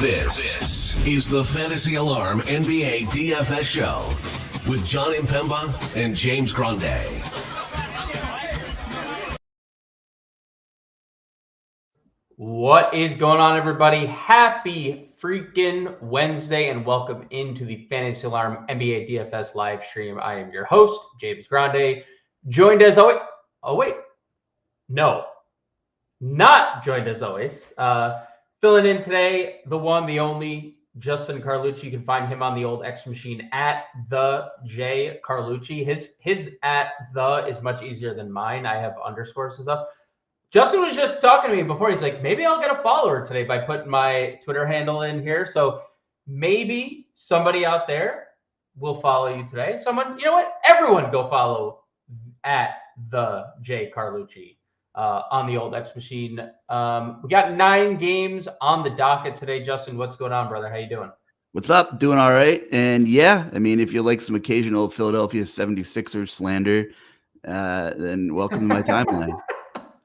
This is the Fantasy Alarm NBA DFS show with John Impemba and James Grande. What is going on, everybody? Happy freaking Wednesday and welcome into the Fantasy Alarm NBA DFS live stream. I am your host, James Grande, joined as always. Not joined as always. Filling in today, the one, the only, Justin Carlucci. You can find him on the old X machine at the J Carlucci. His at the is much easier than mine. I have underscores and stuff. Justin was just talking to me before. He's like, maybe I'll get a follower today by putting my Twitter handle in here. So maybe somebody out there will follow you today. Someone, you know what? Everyone go follow at the J Carlucci on the old X machine. We got 9 games on the docket today. Justin, what's going on, brother? How you doing? What's up? Doing all right. And yeah, I mean, if you like some occasional Philadelphia 76ers slander, then welcome to my timeline.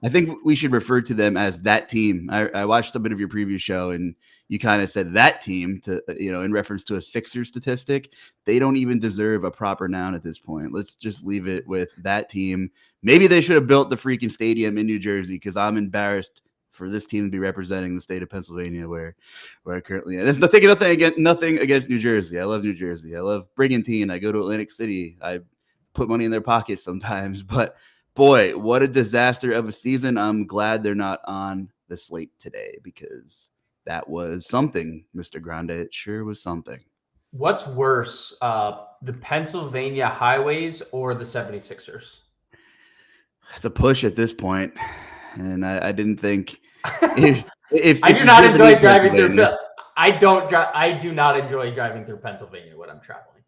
I think we should refer to them as that team. I watched a bit of your preview show, and you kind of said that team to, in reference to a Sixers statistic. They don't even deserve a proper noun at this point. Let's just leave it with that team. Maybe they should have built the freaking stadium in New Jersey, because I'm embarrassed for this team to be representing the state of Pennsylvania, where I currently am. There's nothing against New Jersey. I love New Jersey. I love Brigantine. I go to Atlantic City. I put money in their pockets sometimes, but boy, what a disaster of a season. I'm glad they're not on the slate today, because that was something, Mr. Grande. It sure was something. What's worse, the Pennsylvania highways or the 76ers? It's a push at this point, and I didn't think if I do not enjoy driving through. I do not enjoy driving through Pennsylvania when I'm traveling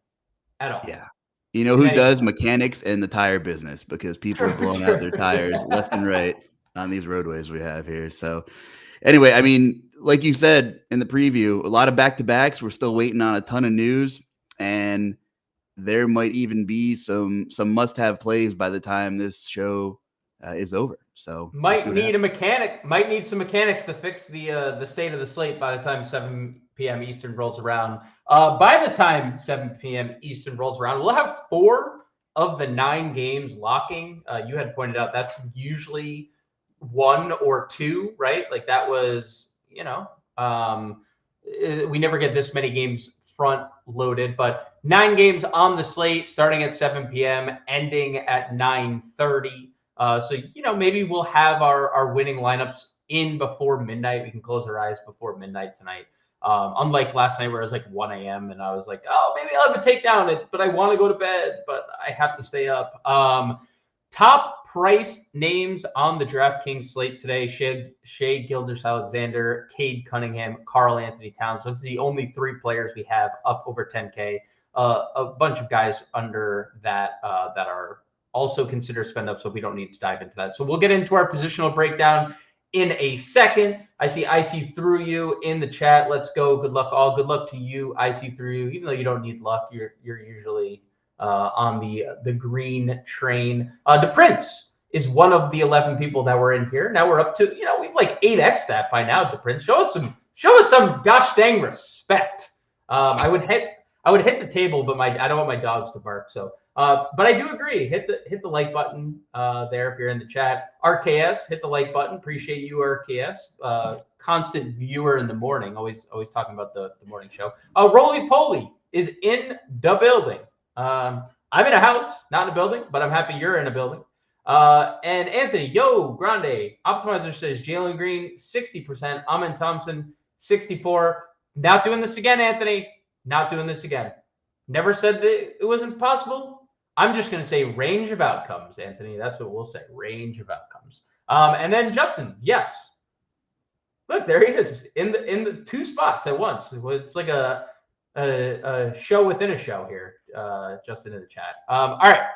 at all. Yeah. You know who does? Mechanics and the tire business, because people are blowing out their tires left and right on these roadways we have here. So anyway, I mean, like you said in the preview, a lot of back-to-backs. We're still waiting on a ton of news, and there might even be some must-have plays by the time this show is over. So might need some mechanics to fix the state of the slate by the time 7 p.m. Eastern rolls around. By the time 7 p.m. Eastern rolls around, we'll have 4 of the 9 games locking. You had pointed out that's usually 1 or 2, right? Like that was, we never get this many games front loaded, but 9 games on the slate starting at 7 p.m., ending at 9:30. So, maybe we'll have our winning lineups in before midnight. We can close our eyes before midnight tonight. Unlike last night where it was like 1 a.m. and I was like, oh, maybe I'll have a takedown, but I want to go to bed, but I have to stay up. Top price names on the DraftKings slate today: Shea Gilgeous-Alexander, Cade Cunningham, Karl Anthony Towns. Those are the only 3 players we have up over 10K. A bunch of guys under that that are also consider spend up, so we don't need to dive into that. So we'll get into our positional breakdown in a second. I see through you in the chat. Let's go. Good luck all. Good luck to you. I see through you. Even though you don't need luck, you're usually on the green train. The Prince is one of the 11 people that were in here. Now we're up to, we've like 8x that by now. The Prince, show us some gosh dang respect. I would hit the table, but I don't want my dogs to bark. So, but I do agree. Hit the like button there if you're in the chat. RKS, hit the like button. Appreciate you, RKS. Constant viewer in the morning. Always talking about the morning show. Roly Poly is in the building. I'm in a house, not in a building, but I'm happy you're in a building. And Anthony, yo, Grande, Optimizer says Jalen Green 60%. Amin Thompson 64. Not doing this again, Anthony. Not doing this again. Never said that it wasn't possible. I'm just going to say range of outcomes, Anthony. That's what we'll say. Range of outcomes. And then Justin, yes. Look, there he is in the 2 spots at once. It's like a show within a show here. Justin in the chat. All right.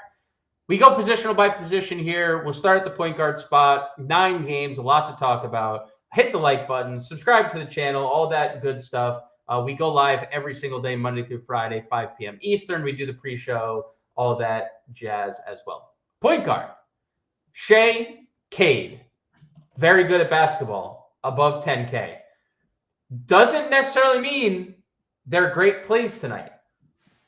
We go positional by position here. We'll start at the point guard spot. 9 games, a lot to talk about. Hit the like button, subscribe to the channel, all that good stuff. We go live every single day, Monday through Friday, 5 p.m. Eastern. We do the pre-show, all that jazz as well. Point guard, Shea Cade. Very good at basketball, above 10K. Doesn't necessarily mean they're great plays tonight.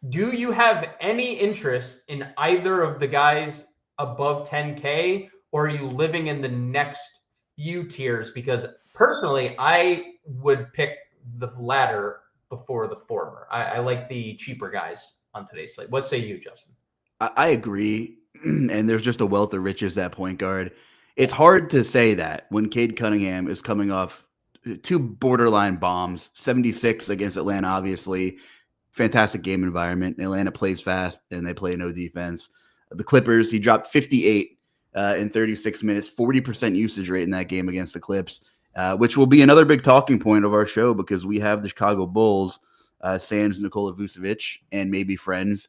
Do you have any interest in either of the guys above 10K, or are you living in the next few tiers? Because personally, I would pick the latter before the former. I like the cheaper guys on today's slate. What say you, Justin? I agree. And there's just a wealth of riches at point guard. It's hard to say that when Cade Cunningham is coming off two borderline bombs, 76 against Atlanta, obviously. Fantastic game environment. Atlanta plays fast and they play no defense. The Clippers, he dropped 58 in 36 minutes, 40% usage rate in that game against the Clips, which will be another big talking point of our show because we have the Chicago Bulls, sans Nikola Vucevic and maybe friends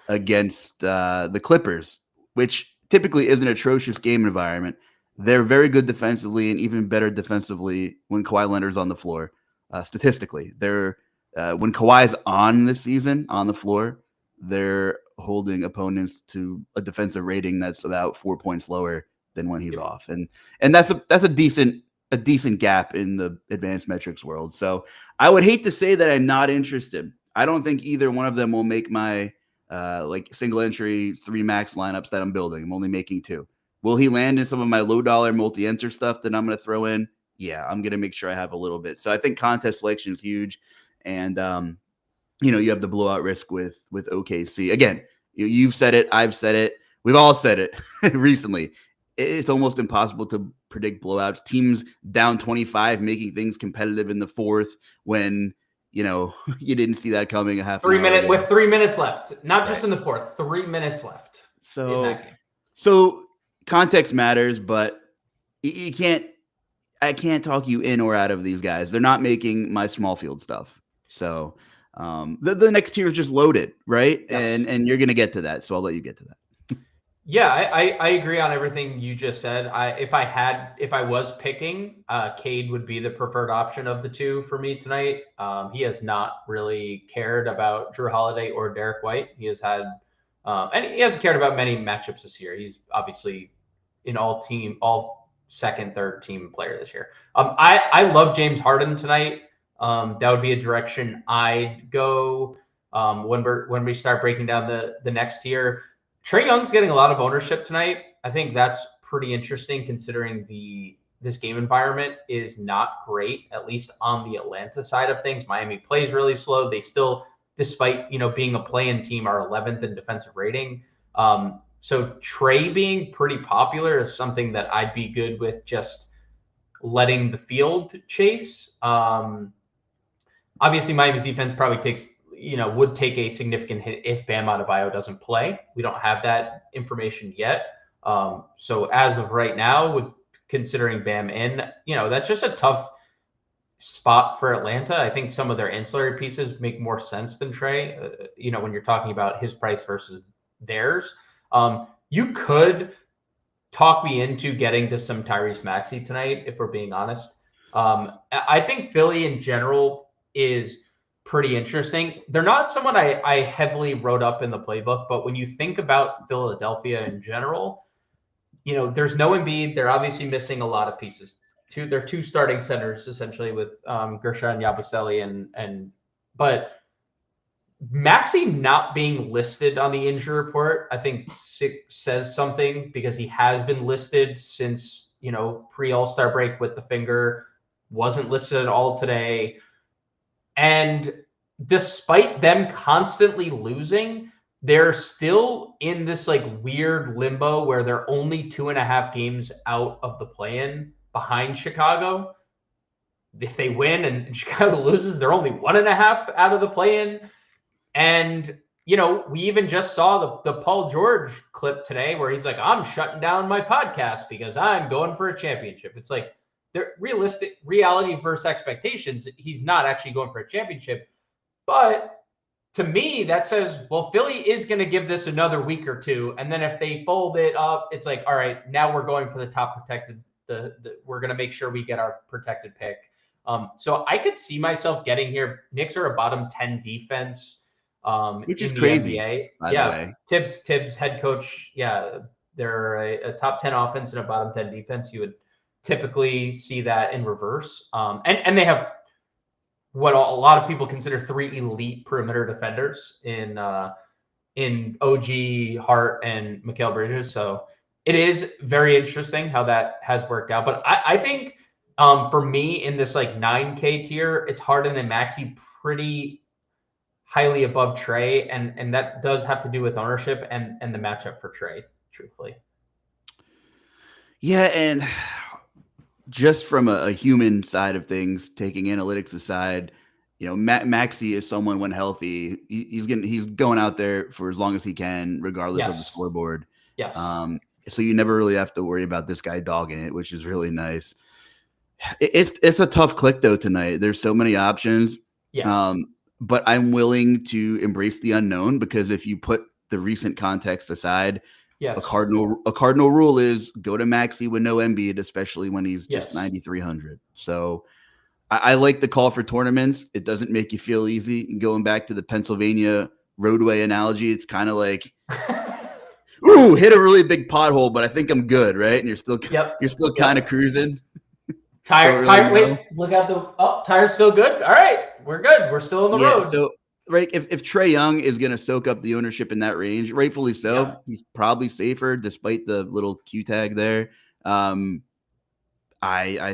against the Clippers, which typically is an atrocious game environment. They're very good defensively and even better defensively when Kawhi Leonard's on the floor. Statistically, they're when Kawhi's on this season on the floor, they're holding opponents to a defensive rating that's about 4 points lower than when he's off, and that's a decent gap in the advanced metrics world. So I would hate to say that I'm not interested. I don't think either one of them will make my like single entry 3 max lineups that I'm building. I'm only making 2. Will he land in some of my low dollar multi-enter stuff that I'm going to throw in? Yeah, I'm going to make sure I have a little bit. So I think contest selection is huge. And, you have the blowout risk with OKC. Again, you've said it. I've said it. We've all said it recently. It's almost impossible to predict blowouts. Teams down 25, making things competitive in the fourth when, you didn't see that coming a half 3 an hour minutes ago. with 3 minutes left, not just Right. in the fourth, 3 minutes left in that game. So context matters, but you can't. I can't talk you in or out of these guys. They're not making my small field stuff. So the next tier is just loaded, right? Yes. And you're gonna get to that. So I'll let you get to that. Yeah, I agree on everything you just said. If I was picking, Cade would be the preferred option of the two for me tonight. He has not really cared about Drew Holiday or Derek White. He has had, and he hasn't cared about many matchups this year. He's obviously in all second, third team player this year. I love James Harden tonight. That would be a direction I'd go when we start breaking down the next tier. Trae Young's getting a lot of ownership tonight. I think that's pretty interesting considering this game environment is not great, at least on the Atlanta side of things. Miami plays really slow. They still, despite being a play-in team, are 11th in defensive rating. So Trae being pretty popular is something that I'd be good with just letting the field chase. Obviously, Miami's defense probably would take a significant hit if Bam Adebayo doesn't play. We don't have that information yet. So as of right now, with considering Bam in, that's just a tough spot for Atlanta. I think some of their ancillary pieces make more sense than Trae, when you're talking about his price versus theirs. You could talk me into getting to some Tyrese Maxey tonight, if we're being honest. I think Philly in general is pretty interesting. They're not someone I heavily wrote up in the playbook, but when you think about Philadelphia in general, there's no Embiid. They're obviously missing a lot of pieces. They're 2 starting centers essentially with Gershon Yabusele but Maxey not being listed on the injury report, I think says something because he has been listed since, pre-All-Star break with the finger, wasn't listed at all today. And despite them constantly losing, they're still in this weird limbo where they're only 2.5 games out of the play-in behind Chicago. If they win and Chicago loses, they're only 1.5 out of the play-in. And, we even just saw the Paul George clip today where he's like, I'm shutting down my podcast because I'm going for a championship. It's like they're realistic reality versus expectations. He's not actually going for a championship. But to me, that says, well, Philly is going to give this another week or two. And then if they fold it up, it's like, all right, now we're going for the top protected. We're going to make sure we get our protected pick. So I could see myself getting here. Knicks are a bottom 10 defense. Which is in the crazy, NBA. by the way. Tibbs head coach. Yeah, they're a top 10 offense and a bottom 10 defense. You would typically see that in reverse. And they have what a lot of people consider 3 elite perimeter defenders in OG, Hart, and Mikal Bridges. So it is very interesting how that has worked out. But I think for me in this like 9K tier, it's Harden and Maxey pretty highly above Trey, and that does have to do with ownership and the matchup for Trey, truthfully. Yeah, and just from a human side of things, taking analytics aside, Maxey is someone when healthy, he's going out there for as long as he can, regardless of the scoreboard. Yes. So you never really have to worry about this guy dogging it, which is really nice. It's a tough click though tonight. There's so many options. Yes. But I'm willing to embrace the unknown, because if you put the recent context aside, yes. a cardinal rule is go to Maxey with no Embiid, especially when he's just 9,300. So I like the call for tournaments. It doesn't make you feel easy. Going back to the Pennsylvania roadway analogy, it's kind of like, ooh, hit a really big pothole, but I think I'm good, right? And you're still kind of cruising. Tire, wait, look out tire's still good. All right, we're good. We're still on the road. So right, if Trae Young is going to soak up the ownership in that range, rightfully so, he's probably safer despite the little Q tag there. I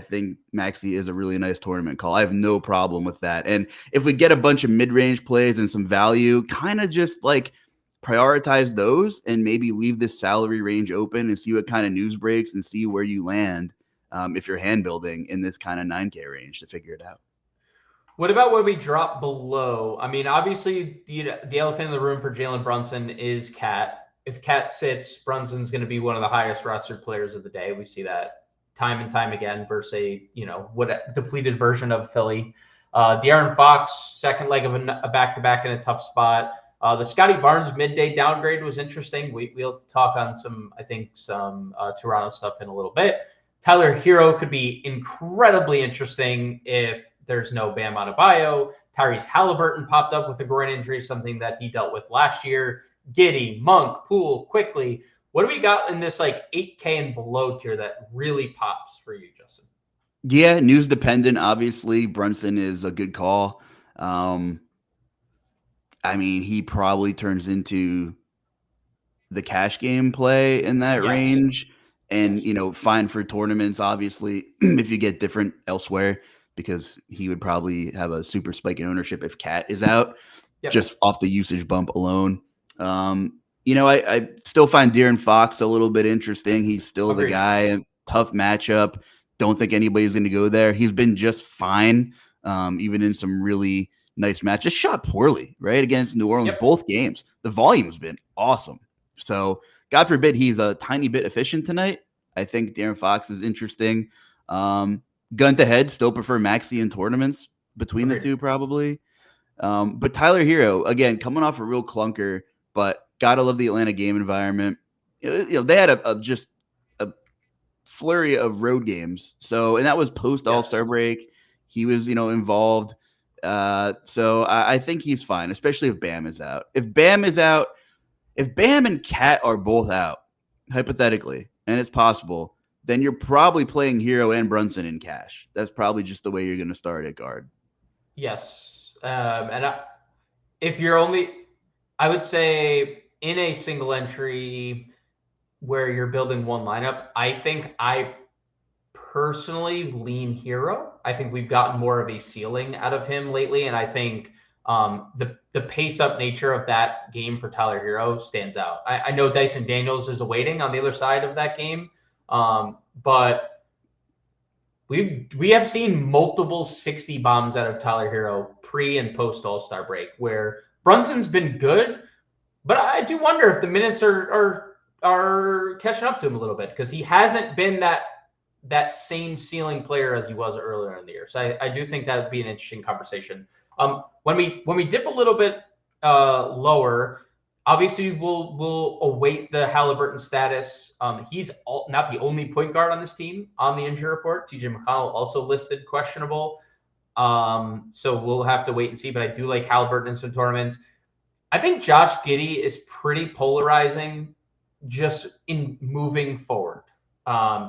think Maxey is a really nice tournament call. I have no problem with that. And if we get a bunch of mid-range plays and some value, kind of just like prioritize those and maybe leave this salary range open and see what kind of news breaks and see where you land. If you're hand building in this kind of 9K range to figure it out. What about when we drop below? I mean, obviously the elephant in the room for Jalen Brunson is Cat. If Cat sits, Brunson's going to be one of the highest rostered players of the day. We see that time and time again versus a depleted version of Philly. De'Aaron Fox, second leg of a back-to-back in a tough spot. The Scotty Barnes midday downgrade was interesting. We'll talk on some Toronto stuff in a little bit. Tyler Hero could be incredibly interesting if there's no Bam Adebayo. Tyrese Halliburton popped up with a groin injury, something that he dealt with last year. Giddey, Monk, Poole, quickly. What do we got in this like 8K and below tier that really pops for you, Justin? Yeah, news dependent. Obviously, Brunson is a good call. I mean, he probably turns into the cash game play in that range. And, fine for tournaments, obviously, if you get different elsewhere, because he would probably have a super spike in ownership if Cat is out, just off the usage bump alone. I still find De'Aaron Fox a little bit interesting. He's still the guy. Tough matchup. Don't think anybody's going to go there. He's been just fine, even in some really nice matches. Shot poorly, right, against New Orleans, both games. The volume's been awesome. So God forbid he's a tiny bit efficient tonight. I think De'Aaron Fox is interesting. Gun to head, still prefer Maxey in tournaments between the two probably. But Tyler Hero, again, coming off a real clunker, but gotta love the Atlanta game environment. They had a flurry of road games. So, and that was post All-Star break. He was, involved. So I think he's fine, especially if Bam is out. If Bam and Cat are both out, hypothetically, and it's possible, then you're probably playing Hero and Brunson in cash. That's probably just the way you're going to start at guard. Yes. If you're I would say in a single entry where you're building one lineup, I think I personally lean Hero. I think we've gotten more of a ceiling out of him lately, and I think the pace-up nature of that game for Tyler Hero stands out. I know Dyson Daniels is awaiting on the other side of that game, but we have seen multiple 60 bombs out of Tyler Hero pre and post All-Star break, where Brunson's been good, but I do wonder if the minutes are catching up to him a little bit, because he hasn't been that same ceiling player as he was earlier in the year. So I do think that would be an interesting conversation. When we dip a little bit lower, obviously we'll await the Halliburton status. He's not the only point guard on this team on the injury report. TJ McConnell also listed questionable. So we'll have to wait and see. But I do like Halliburton in some tournaments. I think Josh Giddey is pretty polarizing just in moving forward,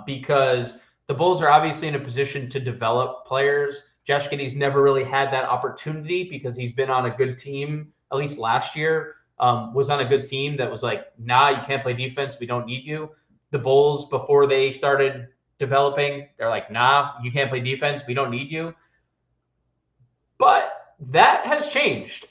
because the Bulls are obviously in a position to develop players. Josh Giddey's never really had that opportunity because he's been on a good team, at least last year, was on a good team that was like, nah, you can't play defense. We don't need you. The Bulls, before they started developing, they're like, nah, you can't play defense. We don't need you. But that has changed.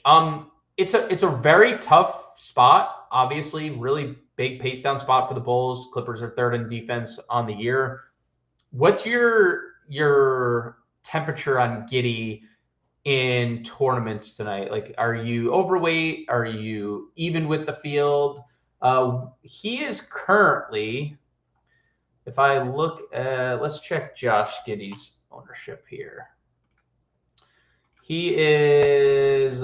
It's a very tough spot. Obviously, really big pace down spot for the Bulls. Clippers are third in defense on the year. What's your temperature on Giddey in tournaments tonight? Like, are you overweight? Are you even with the field? He is currently, if I look at, let's check Josh Giddey's ownership here. He is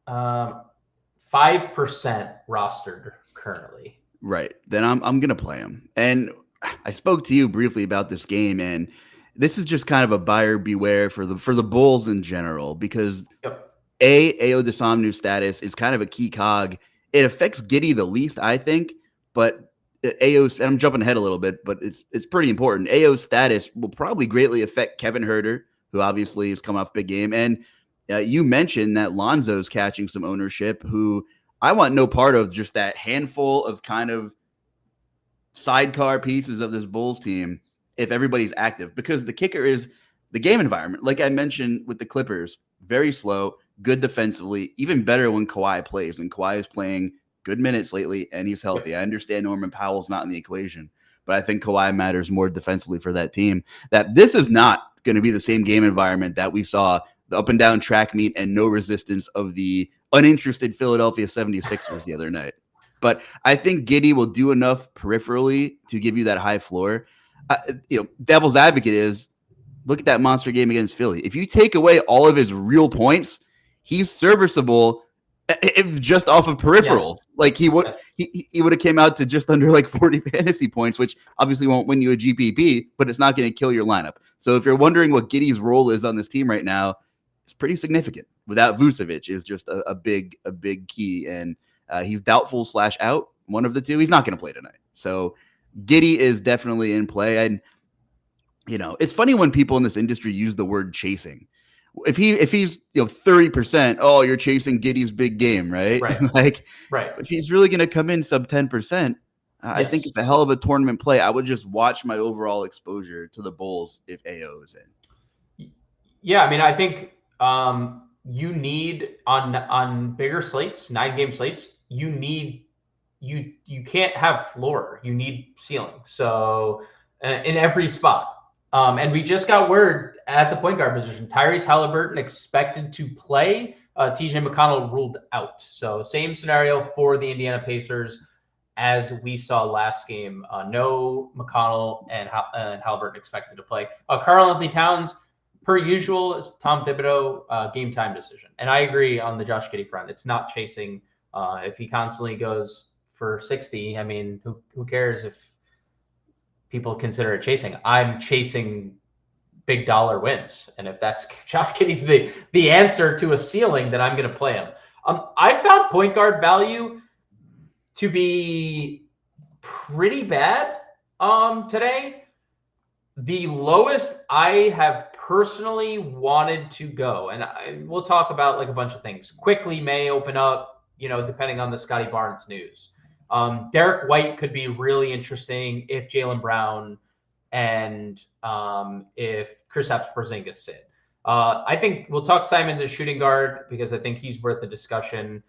5% rostered currently. Right. Then I'm gonna play him. And I spoke to you briefly about this game, and this is just kind of a buyer beware for the Bulls in general, because Ayo Dosunmu's status is kind of a key cog. It affects Giddey the least, I think, but Ayo's, and I'm jumping ahead a little bit, but it's pretty important. Ayo's status will probably greatly affect Kevin Huerter, who obviously is coming off a big game, and you mentioned that Lonzo's catching some ownership, who I want no part of just that handful of kind of sidecar pieces of this Bulls team if everybody's active, because the kicker is the game environment. Like I mentioned with the Clippers, very slow, good defensively, even better when Kawhi plays. When Kawhi is playing good minutes lately and he's healthy. I understand Norman Powell's not in the equation, but I think Kawhi matters more defensively for that team. That this is not going to be the same game environment that we saw the up and down track meet and no resistance of the uninterested Philadelphia 76ers the other night. But I think Giddey will do enough peripherally to give you that high floor. Devil's advocate is, look at that monster game against Philly. If you take away all of his real points, he's serviceable if just off of peripherals. Yes. Like he would have came out to just under like 40 fantasy points, which obviously won't win you a GPP, but it's not going to kill your lineup. So if you're wondering what Giddey's role is on this team right now, it's pretty significant. Without Vucevic is just a big key, and he's doubtful / out, one of the two. He's not going to play tonight. So Giddey is definitely in play. And it's funny when people in this industry use the word chasing. If he's 30%, oh, you're chasing Giddey's big game, right? Right. If he's really going to come in sub 10%, I think it's a hell of a tournament play. I would just watch my overall exposure to the Bulls if Ayo is in. Yeah, I mean, I think you need on bigger slates, 9-game slates, you can't have floor. You need ceiling. So in every spot. And we just got word at the point guard position, Tyrese Halliburton expected to play. TJ McConnell ruled out. So same scenario for the Indiana Pacers as we saw last game. No McConnell and Halliburton expected to play. Karl-Anthony Towns, per usual, is Tom Thibodeau game time decision. And I agree on the Josh Giddey front. It's not chasing. If he constantly goes for 60, I mean, who cares if people consider it chasing? I'm chasing big dollar wins. And if that's Josh Giddey's the answer to a ceiling, then I'm going to play him. I found point guard value to be pretty bad today. The lowest I have personally wanted to go, and we'll talk about like a bunch of things. Quickly may open up, depending on the Scotty Barnes news. Derek White could be really interesting if Jaylen Brown and if Kristaps Porzingis sit. I think we'll talk Simons as shooting guard because I think he's worth a discussion.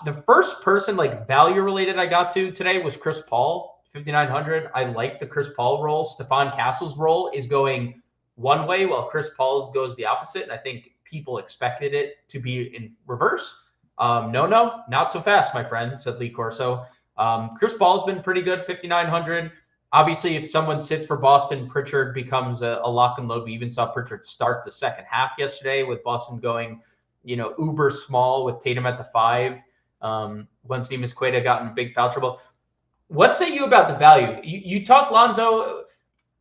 The first person like value related I got to today was Chris Paul, 5,900. I like the Chris Paul role. Stephon Castle's role is going one way while Chris Paul's goes the opposite. And I think people expected it to be in reverse. No, not so fast, my friend, said Lee Corso. Chris Paul's been pretty good, 5,900. Obviously, if someone sits for Boston, Pritchard becomes a lock and load. We even saw Pritchard start the second half yesterday with Boston going, uber small with Tatum at the 5. Once Neemias Queta got in big foul trouble. What say you about the value? You talk Lonzo.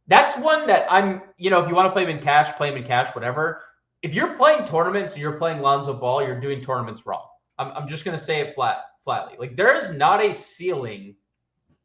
That's one that I'm, if you want to play him in cash, whatever. If you're playing tournaments and you're playing Lonzo Ball, you're doing tournaments wrong. I'm just going to say it flatly. Like, there is not a ceiling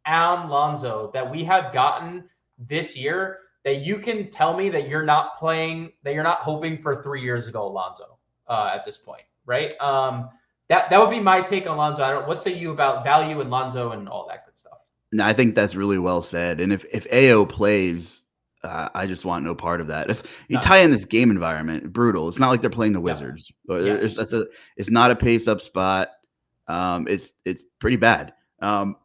on Lonzo that we have gotten this year that you can tell me that you're not hoping for 3 years ago Alonso at this point, right? That would be my take on Lonzo. What say you about value in Lonzo and all that good stuff? No, I think that's really well said. And if AO plays, I just want no part of that. You tie in this game environment, brutal. It's not like they're playing the Wizards. Yes. It's not a pace up spot. It's pretty bad.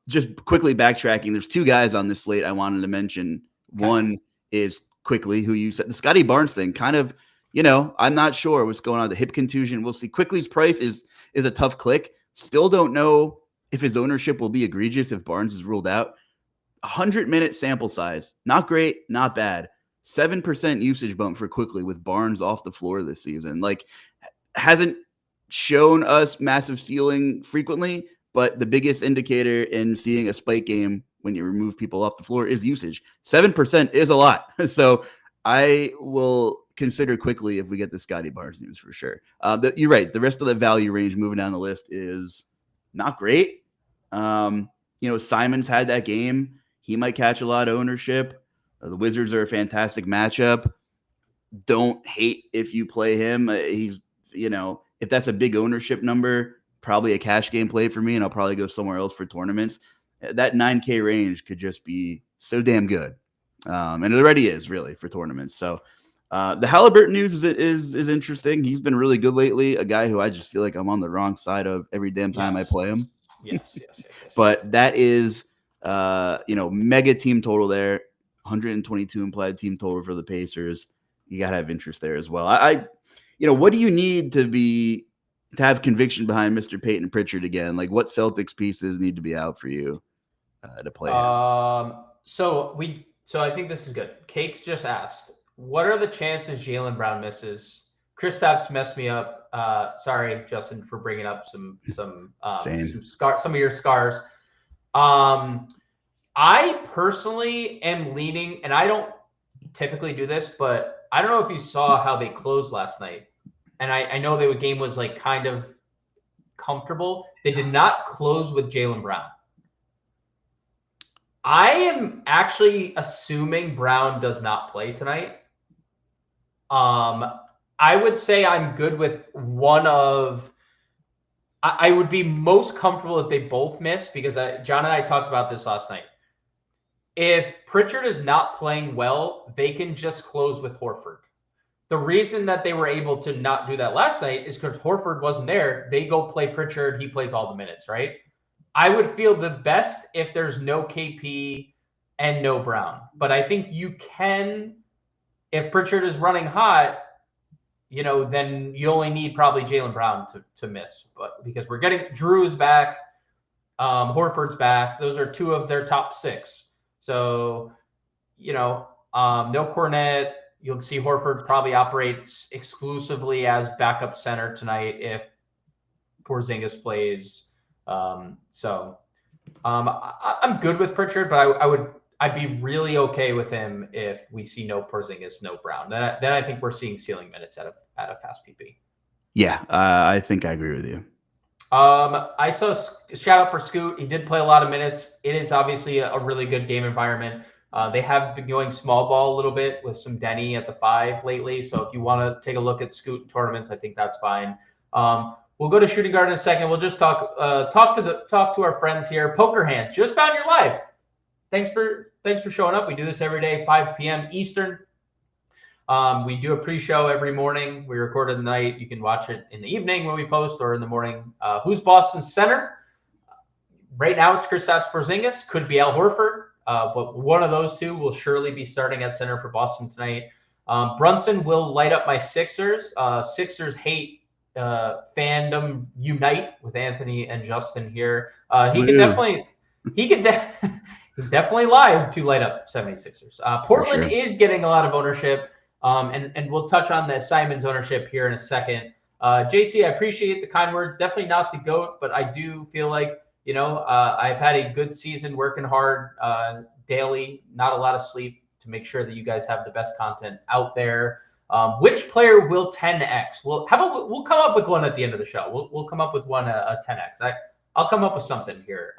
Just quickly backtracking, there's two guys on this slate I wanted to mention. Okay. One is quickly, who you said, the Scotty Barnes thing, kind of, I'm not sure what's going on. The hip contusion, we'll see. Quickly's price is a tough click. Still don't know if his ownership will be egregious if Barnes is ruled out. 100-minute sample size, not great, not bad. 7% usage bump for quickly with Barnes off the floor this season. Like, hasn't shown us massive ceiling frequently, but the biggest indicator in seeing a spike game when you remove people off the floor is usage. 7% is a lot. So I will consider quickly if we get the Scotty Barnes news for sure. You're right. The rest of the value range moving down the list is not great. Simon's had that game. He might catch a lot of ownership. The Wizards are a fantastic matchup. Don't hate if you play him. He's, if that's a big ownership number, probably a cash game play for me, and I'll probably go somewhere else for tournaments. That 9K range could just be so damn good. And it already is, really, for tournaments. So the Halliburton news is interesting. He's been really good lately, a guy who I just feel like I'm on the wrong side of every damn time I play him. Yes. But that is, mega team total there, 122 implied team total for the Pacers. You got to have interest there as well. What do you need to have conviction behind Mr. Peyton Pritchard again? Like, what Celtics pieces need to be out for you to play? So I think this is good. Cakes just asked, what are the chances Jaylen Brown misses? Kristaps messed me up. Sorry, Justin, for bringing up some of your scars. I personally am leaning, and I don't typically do this, but I don't know if you saw how they closed last night. And I know the game was like kind of comfortable. They did not close with Jaylen Brown. I am actually assuming Brown does not play tonight. I would say I'm good with one of. I would be most comfortable if they both miss, because John and I talked about this last night. If Pritchard is not playing well, they can just close with Horford. The reason that they were able to not do that last night is because Horford wasn't there. They go play Pritchard. He plays all the minutes, right? I would feel the best if there's no KP and no Brown. But I think you can, if Pritchard is running hot, then you only need probably Jaylen Brown to miss. But because we're getting Drew is back, Horford's back. Those are two of their top six. So, no Cornet. You'll see Horford probably operates exclusively as backup center tonight if Porzingis plays. I'm good with Pritchard, but I'd be really okay with him if we see no Porzingis, no Brown. Then I think we're seeing ceiling minutes at a fast PP. Yeah, I think I agree with you. I saw a shout out for Scoot. He did play a lot of minutes. It is obviously a really good game environment. They have been going small ball a little bit with some Denny at the 5 lately. So if you want to take a look at Scoot tournaments, I think that's fine. We'll go to shooting guard in a second. We'll just talk to our friends here. Poker Hand just found your live. Thanks for showing up. We do this every day, 5 p.m. Eastern. We do a pre-show every morning. We record it at night. You can watch it in the evening when we post, or in the morning. Who's Boston's center? Right now it's Kristaps Porzingis. Could be Al Horford. But one of those two will surely be starting at center for Boston tonight. Brunson will light up my Sixers. Sixers hate fandom unite with Anthony and Justin here. He could definitely lie to light up the 76ers. Portland is getting a lot of ownership. And we'll touch on the Simon's ownership here in a second. JC, I appreciate the kind words. Definitely not the GOAT, but I do feel like, I've had a good season working hard daily, not a lot of sleep, to make sure that you guys have the best content out there. Which player will 10x? We'll come up with one at the end of the show. We'll come up with one, a 10x. I'll come up with something here.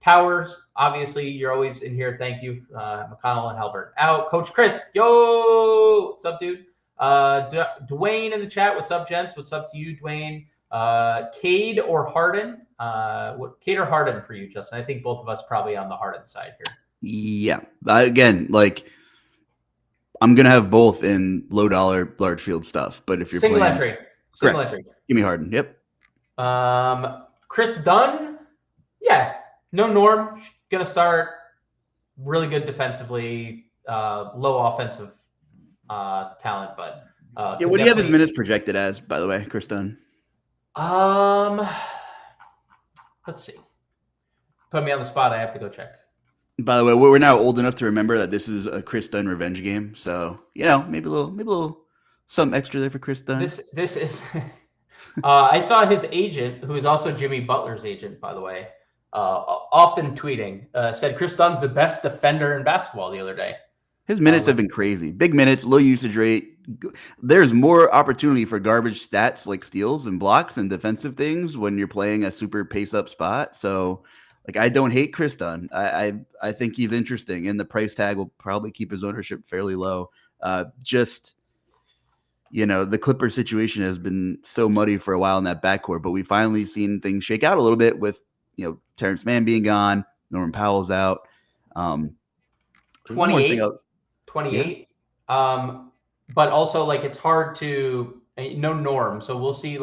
Powers, obviously, you're always in here. Thank you. McConnell and Halbert out. Coach Chris, yo, what's up, dude? Dwayne in the chat, what's up, gents? What's up to you, Dwayne? Cade or Harden? Cade or Harden for you, Justin? I think both of us probably on the Harden side here. Yeah. Again, like I'm gonna have both in low dollar, large field stuff. But if you're single playing, entry, single entry. Give me Harden. Yep. Chris Dunn, yeah, no Norm, gonna start. Really good defensively, low offensive talent, but yeah. What do you have his minutes projected as, by the way, Chris Dunn? Let's see. Put me on the spot. I have to go check. By the way, we're now old enough to remember that this is a Chris Dunn revenge game. So, maybe a little something extra there for Chris Dunn. This is I saw his agent, who is also Jimmy Butler's agent, by the way, often tweeting, said Chris Dunn's the best defender in basketball the other day. His minutes have been crazy. Big minutes, low usage rate. There's more opportunity for garbage stats like steals and blocks and defensive things when you're playing a super pace-up spot. So, I don't hate Chris Dunn. I think he's interesting, and the price tag will probably keep his ownership fairly low. The Clippers situation has been so muddy for a while in that backcourt, but we finally seen things shake out a little bit with, Terrence Mann being gone, Norman Powell's out. 28. Yeah. But also, it's hard to no Norm. So we'll see,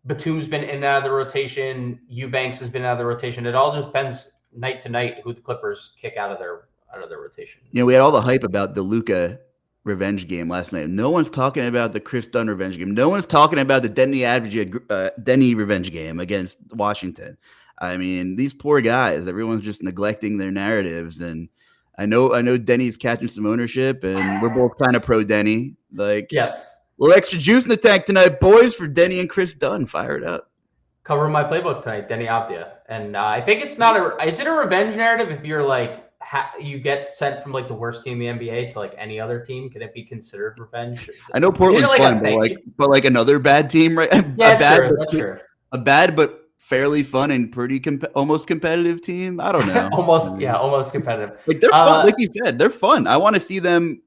Batum's been in and out of the rotation. Eubanks has been out of the rotation. It all just depends night to night who the Clippers kick out of their rotation. We had all the hype about the Luka revenge game last night. No one's talking about the Chris Dunn revenge game. No one's talking about the Denny revenge game against Washington. I mean, these poor guys. Everyone's just neglecting their narratives, and I know Denny's catching some ownership, and we're both kind of pro Denny. Yes. A little extra juice in the tank tonight, boys, for Denny and Chris Dunn. Fire it up. Cover my playbook tonight, Denny Avdia. And I think it's not is it a revenge narrative if you're you get sent from the worst team in the NBA to any other team? Can it be considered revenge? I know Portland's fun, but another bad team, right? Yeah, that's true. A bad but fairly fun and pretty almost competitive team. I don't know. almost competitive. They're fun, like you said. They're fun. I want to see them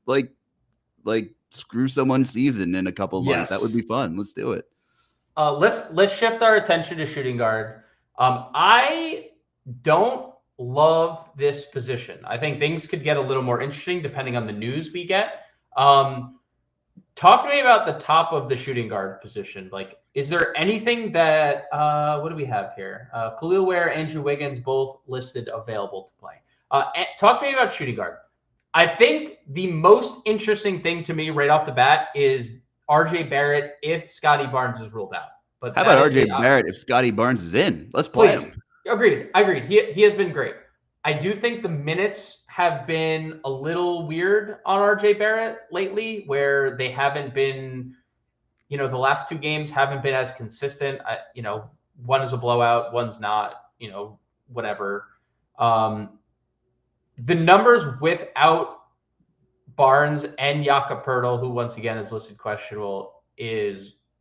screw someone's season in a couple months. Yes. That would be fun. Let's do it. Let's shift our attention to shooting guard. I don't love this position. I think things could get a little more interesting depending on the news we get. Talk to me about the top of the shooting guard position. Is there anything that what do we have here? Khalil Ware, Andrew Wiggins, both listed available to play. Talk to me about shooting guard. I think the most interesting thing to me right off the bat is RJ Barrett if Scotty Barnes is ruled out. But how about RJ Barrett if Scotty Barnes is in? Let's play him. Agreed. He has been great. I do think the minutes have been a little weird on RJ Barrett lately, where they haven't been, the last two games haven't been as consistent. One is a blowout, one's not, whatever. The numbers without Barnes and Jakob Poeltl, who once again is listed questionable,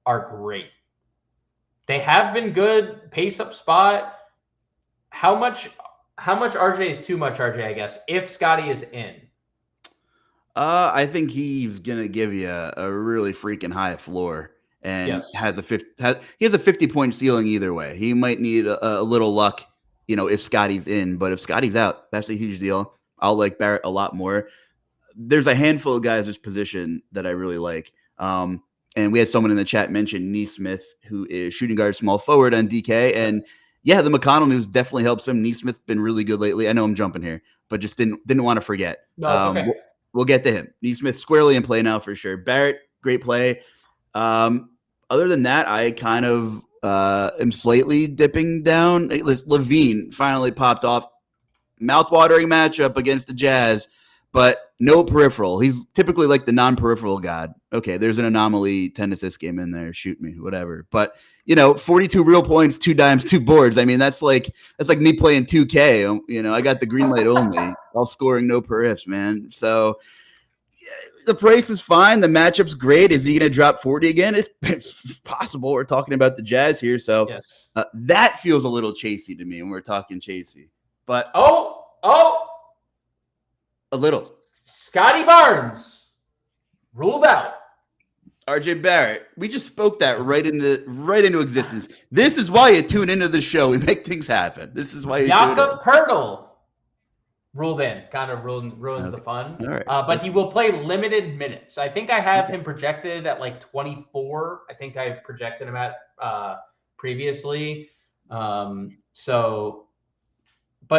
are great. They have been good. Pace up spot. How much RJ is too much RJ, I guess, if Scotty is in? I think he's gonna give you a really freaking high floor, and has a 50-point ceiling either way. He might need a little luck, if Scotty's in, but if Scotty's out, that's a huge deal. I'll like Barrett a lot more. There's a handful of guys this position that I really like. And we had someone in the chat mention Nesmith, who is shooting guard, small forward on DK. And yeah, the McConnell news definitely helps him. Nesmith's been really good lately. I know I'm jumping here, but just didn't want to forget. No, it's okay. We'll get to him. Nesmith squarely in play now for sure. Barrett, great play. Other than that, I kind of am slightly dipping down. Levine finally popped off. Mouth-watering matchup against the Jazz, but no peripheral. He's typically like the non-peripheral god. Okay, there's an anomaly 10 assist game in there. Shoot me, whatever. But 42 real points, 2 dimes, 2 boards. I mean, that's like me playing 2K. I got the green light only, all scoring no periffs, man. So the price is fine. The matchup's great. Is he going to drop 40 again? It's possible. We're talking about the Jazz here. So Yes. That feels a little chasey to me when we're talking chasey. But a little. Scotty Barnes ruled out. RJ Barrett, we just spoke that right into existence. This is why you tune into the show. We make things happen. This is why you tune in. Jakob Pertl ruled in. Kind of ruins the fun. All right. But he will play limited minutes. I think I have him projected at like 24. I think I projected him at previously. But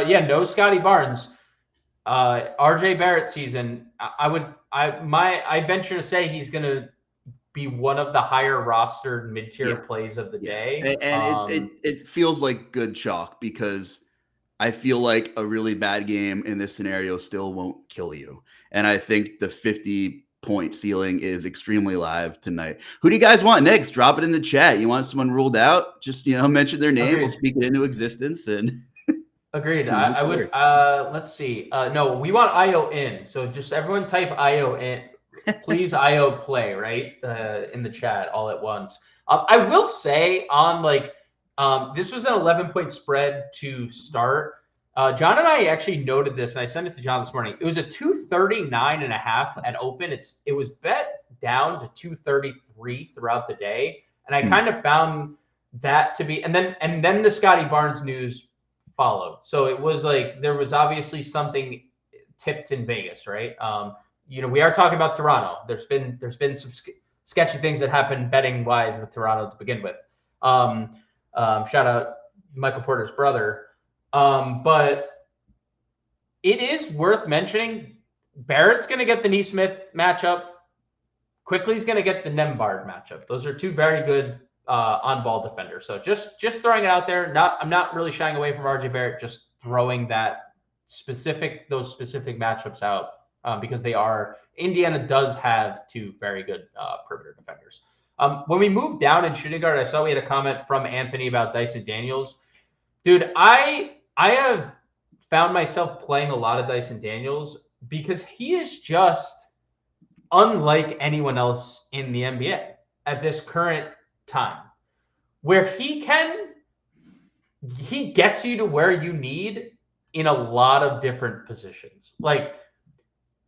yeah, no Scotty Barnes. RJ Barrett season. I venture to say he's going to be one of the higher rostered mid-tier plays of the day. And it feels like good chalk because I feel like a really bad game in this scenario still won't kill you. And I think the 50-point ceiling is extremely live tonight. Who do you guys want next? Drop it in the chat. You want someone ruled out? Just, mention their name. Agreed. We'll speak it into existence. And Agreed. I would, let's see. No, we want IO in. So just everyone type IO in. Please IO play, right? In the chat all at once. I will say on this was an 11-point spread to start. John and I actually noted this, and I sent it to John this morning. It was a 239.5 at open. It was bet down to 233 throughout the day, and I kind of found that to be. And then the Scotty Barnes news followed. So it was like there was obviously something tipped in Vegas, right? We are talking about Toronto. There's been some sketchy things that happened betting wise with Toronto to begin with. Shout out Michael Porter's brother. But it is worth mentioning Barrett's going to get the Neesmith matchup. Quickly's going to get the Nembhard matchup. Those are two very good on-ball defenders. So just throwing it out there. I'm not really shying away from RJ Barrett. Just throwing those specific matchups out. Because Indiana does have two very good perimeter defenders. When we moved down in shooting guard, I saw we had a comment from Anthony about Dyson Daniels. Dude, I have found myself playing a lot of Dyson Daniels because he is just unlike anyone else in the NBA at this current time, where he gets you to where you need in a lot of different positions.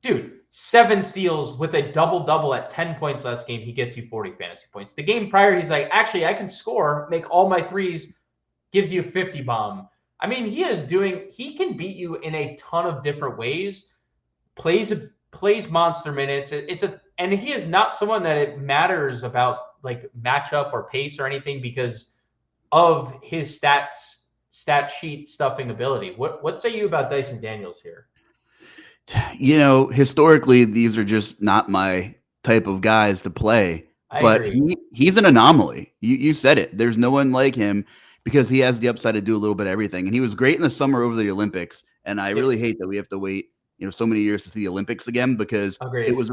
Dude, 7 steals with a double-double at 10 points last game. He gets you 40 fantasy points. The game prior, he's like, actually, I can score, make all my threes, gives you a 50 bomb. I mean, he can beat you in a ton of different ways, plays monster minutes. And he is not someone that it matters about matchup or pace or anything because of his stat sheet stuffing ability. What say you about Dyson Daniels here? Historically, these are just not my type of guys to play. But he's an anomaly. You said it. There's no one like him because he has the upside to do a little bit of everything. And he was great in the summer over the Olympics. And I really hate that we have to wait, so many years to see the Olympics again because it was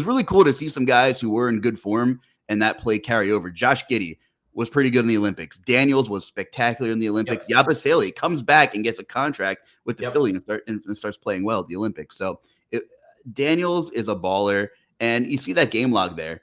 really cool to see some guys who were in good form and that play carry over. Josh Giddey was pretty good in the Olympics. Daniels was spectacular in the Olympics. Yabusele comes back and gets a contract with the Philly and starts playing well at the Olympics. So Daniels is a baller, and you see that game log there.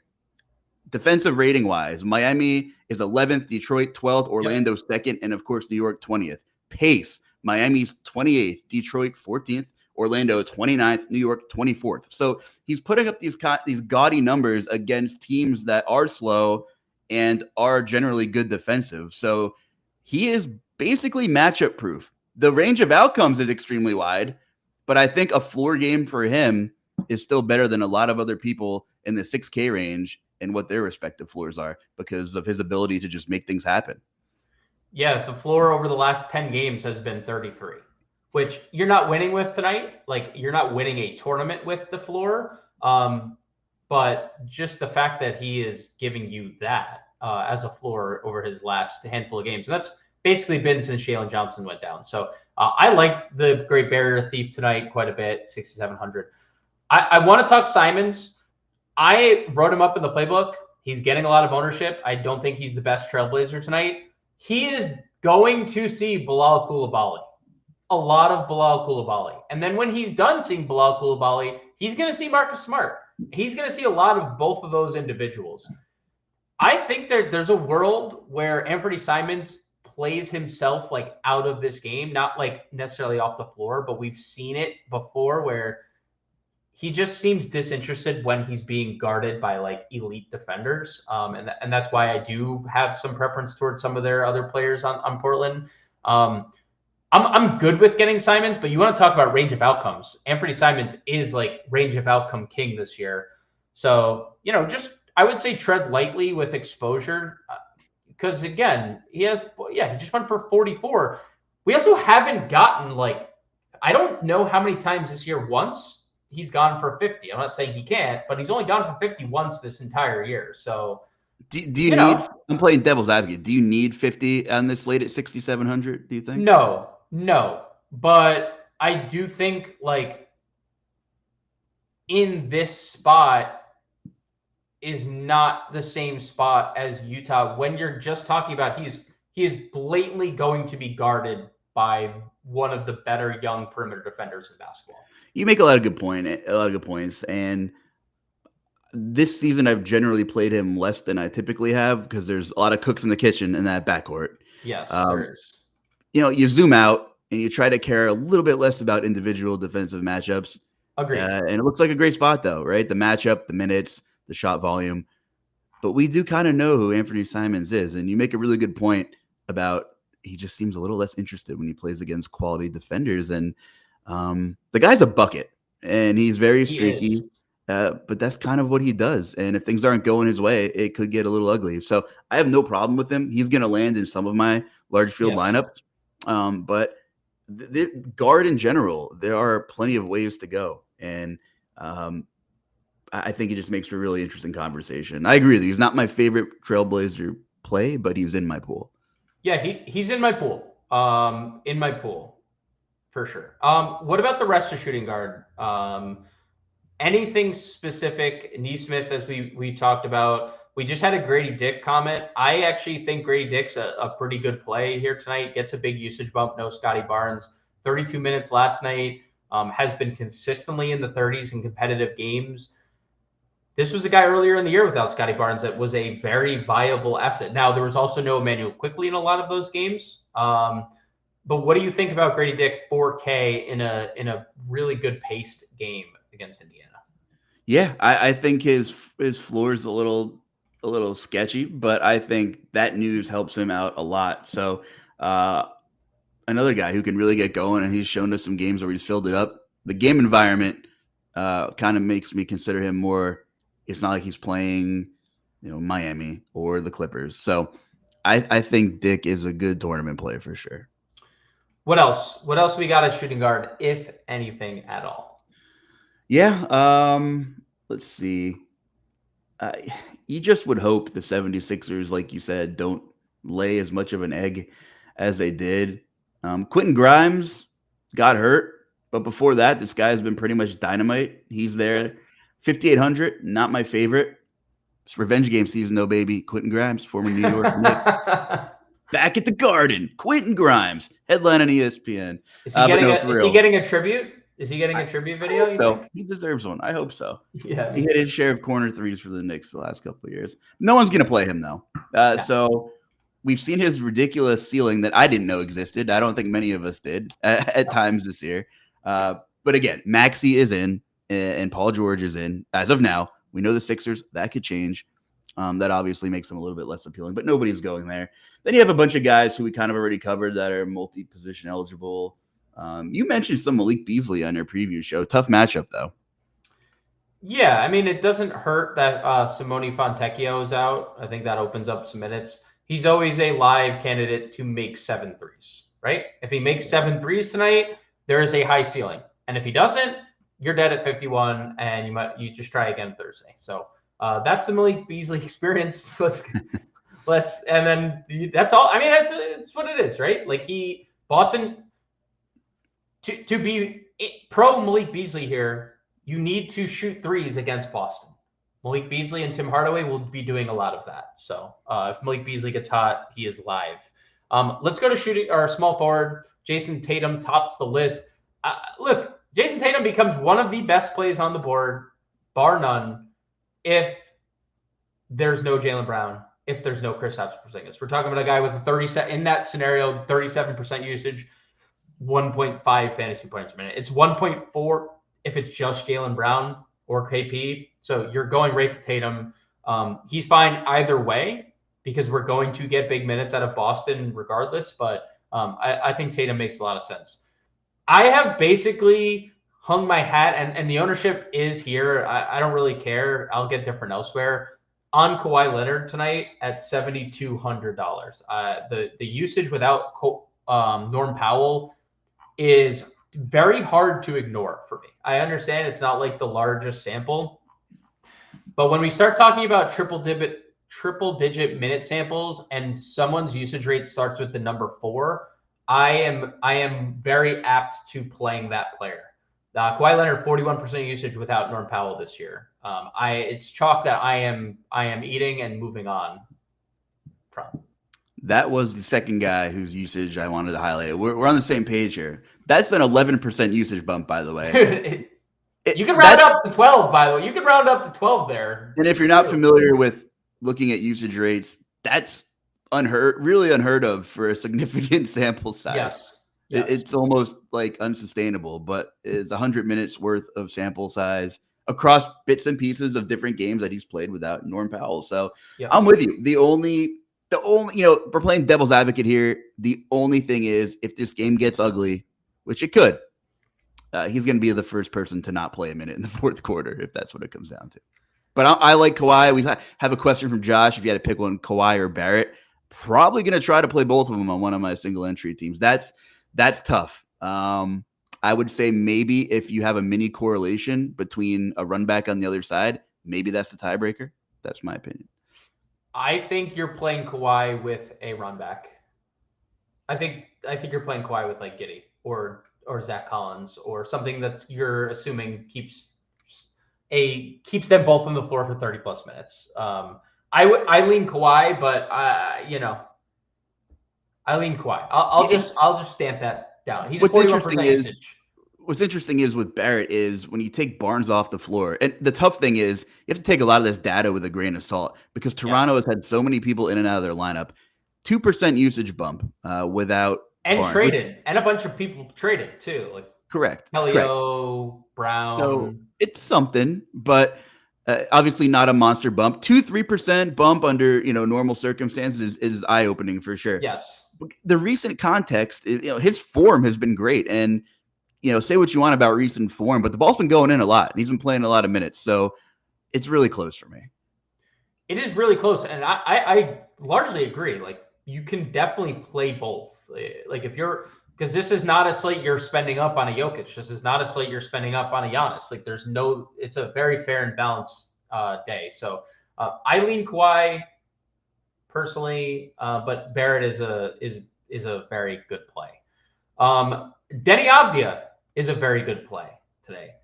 Defensive rating wise, Miami is 11th, Detroit 12th, Orlando 2nd, and of course New York 20th. Pace, Miami's 28th, Detroit 14th, Orlando 29th, New York 24th. So he's putting up these gaudy numbers against teams that are slow and are generally good defensive. So he is basically matchup proof. The range of outcomes is extremely wide, but I think a floor game for him is still better than a lot of other people in the 6K range and what their respective floors are because of his ability to just make things happen. Yeah, the floor over the last 10 games has been 33, which you're not winning with tonight. You're not winning a tournament with the floor. But just the fact that he is giving you that as a floor over his last handful of games, and that's basically been since Jalen Johnson went down. So I like the Great Barrier Thief tonight quite a bit, 6,700. I want to talk Simons. I wrote him up in the playbook. He's getting a lot of ownership. I don't think he's the best trailblazer tonight. He is going to see Bilal Coulibaly, a lot of Bilal Coulibaly. And then when he's done seeing Bilal Coulibaly, he's going to see Marcus Smart. he's going to see a lot of both of those individuals. I think there's a world where Anthony Simons plays himself like out of this game, not like necessarily off the floor, but we've seen it before where he just seems disinterested when he's being guarded by like elite defenders. And that's why I do have some preference towards some of their other players on Portland. I'm good with getting Simons, but you want to talk about range of outcomes. Anthony Simons is like range of outcome king this year. So, just I would say tread lightly with exposure because, again, he just went for 44. We also haven't gotten I don't know how many times this year once he's gone for 50. I'm not saying he can't, but he's only gone for 50 once this entire year. So do you need, I'm playing devil's advocate. Do you need 50 on this slate at 6,700? Do you think? No. But I do think in this spot is not the same spot as Utah when you're just talking about he is blatantly going to be guarded by one of the better young perimeter defenders in basketball. You make a lot of good points. And this season I've generally played him less than I typically have because there's a lot of cooks in the kitchen in that backcourt. Yes, there is. You zoom out and you try to care a little bit less about individual defensive matchups. Agreed. And it looks like a great spot though, right? The matchup, the minutes, the shot volume. But we do kind of know who Anthony Simons is. And you make a really good point about he just seems a little less interested when he plays against quality defenders. And the guy's a bucket and he's very streaky, but that's kind of what he does. And if things aren't going his way, it could get a little ugly. So I have no problem with him. He's going to land in some of my large field lineups. But the guard in general, there are plenty of ways to go. And I think it just makes for a really interesting conversation. I agree with you. He's not my favorite Trailblazer play, but he's in my pool. Yeah, he's in my pool. For sure. What about the rest of shooting guard? Anything specific? Neesmith, as we talked about. We just had a Grady Dick comment. I actually think Grady Dick's a pretty good play here tonight. Gets a big usage bump. No Scotty Barnes. 32 minutes last night. Has been consistently in the 30s in competitive games. This was a guy earlier in the year without Scotty Barnes that was a very viable asset. Now, there was also no Emmanuel Quickly in a lot of those games. But what do you think about Grady Dick 4K in a really good paced game against Indiana? Yeah, I think his floor is a little sketchy, but I think that news helps him out a lot. So another guy who can really get going, and he's shown us some games where he's filled it up. The game environment kind of makes me consider him more. It's not like he's playing, Miami or the Clippers. So I think Dick is a good tournament player for sure. What else? What else we got at shooting guard, if anything at all? Yeah. Let's see. You just would hope the 76ers, like you said, don't lay as much of an egg as they did. Quentin Grimes got hurt, but before that, this guy has been pretty much dynamite. He's there. 5,800, not my favorite. It's revenge game season, though, baby. Quentin Grimes, former New York Knicks. Back at the Garden. Quentin Grimes, headline on ESPN. Is he getting a tribute? Is he getting a tribute video? So he deserves one. I hope so. Yeah, he hit his share of corner threes for the Knicks the last couple of years. No one's going to play him, though. So we've seen his ridiculous ceiling that I didn't know existed. I don't think many of us did at times this year. But again, Maxey is in. And Paul George is in as of now. We know the Sixers, that could change. That obviously makes them a little bit less appealing, but nobody's going there. Then you have a bunch of guys who we kind of already covered that are multi-position eligible. You mentioned some Malik Beasley on your preview show. Tough matchup, though. Yeah, I mean, it doesn't hurt that Simone Fontecchio is out. I think that opens up some minutes. He's always a live candidate to make 7 threes, right? If he makes 7 threes tonight, there is a high ceiling. And if he doesn't, you're dead at 51, and you just try again Thursday. So that's the Malik Beasley experience. Let's and then that's all. I mean, that's what it is, right? Like Boston to be pro Malik Beasley here, you need to shoot threes against Boston. Malik Beasley and Tim Hardaway will be doing a lot of that. So if Malik Beasley gets hot, he is live. Let's go to shooting or small forward. Jason Tatum tops the list. Look. Jason Tatum becomes one of the best plays on the board bar none, if there's no Jaylen Brown, if there's no Kristaps Porzingis. We're talking about a guy with in that scenario, 37% usage, 1.5 fantasy points a minute. It's 1.4 if it's just Jaylen Brown or KP. So you're going right to Tatum. He's fine either way because we're going to get big minutes out of Boston regardless. But I think Tatum makes a lot of sense. I have basically hung my hat, and the ownership is here. I don't really care. I'll get different elsewhere. On Kawhi Leonard tonight at $7,200. The usage without Norm Powell is very hard to ignore for me. I understand it's not like the largest sample, but when we start talking about triple digit minute samples and someone's usage rate starts with the number 4, I am very apt to playing that player. Kawhi Leonard, 41% usage without Norm Powell this year. It's chalk that I am eating and moving on from. That was the second guy whose usage I wanted to highlight. We're on the same page here. That's an 11% usage bump, by the way. You can round up to 12, by the way. You can round up to 12 there. And if you're not familiar with looking at usage rates, that's really unheard of for a significant sample size. Yes. It's almost like unsustainable, but it's 100 minutes worth of sample size across bits and pieces of different games that he's played without Norm Powell. So I'm with you. The only, we're playing devil's advocate here. The only thing is, if this game gets ugly, which it could, he's going to be the first person to not play a minute in the fourth quarter, if that's what it comes down to. But I like Kawhi. We have a question from Josh. If you had to pick one, Kawhi or Barrett, probably going to try to play both of them on one of my single entry teams. That's tough. I would say maybe if you have a mini correlation between a run back on the other side, maybe that's the tiebreaker. That's my opinion. I think you're playing Kawhi with a run back. I think you're playing Kawhi with like Giddey or Zach Collins or something that you're assuming keeps them both on the floor for 30 plus minutes. I lean Kawhi, but I lean Kawhi. I'll just stamp that down. He's 41% usage. What's interesting is with Barrett is when you take Barnes off the floor, and the tough thing is you have to take a lot of this data with a grain of salt because Toronto has had so many people in and out of their lineup. 2% usage bump without and Barnes. Traded, and a bunch of people traded too. Like correct. Brown. So it's something, but obviously not a monster bump. 2-3% bump under normal circumstances is eye opening for sure. Yes. The recent context, his form has been great, and say what you want about recent form, but the ball's been going in a lot, and he's been playing a lot of minutes, so it's really close for me. It is really close, and I largely agree. Like you can definitely play both. Like because this is not a slate you're spending up on a Jokic. This is not a slate you're spending up on a Giannis. Like it's a very fair and balanced day. So I lean Kawhi personally, but Barrett is a very good play. Denny Avdia is a very good play today.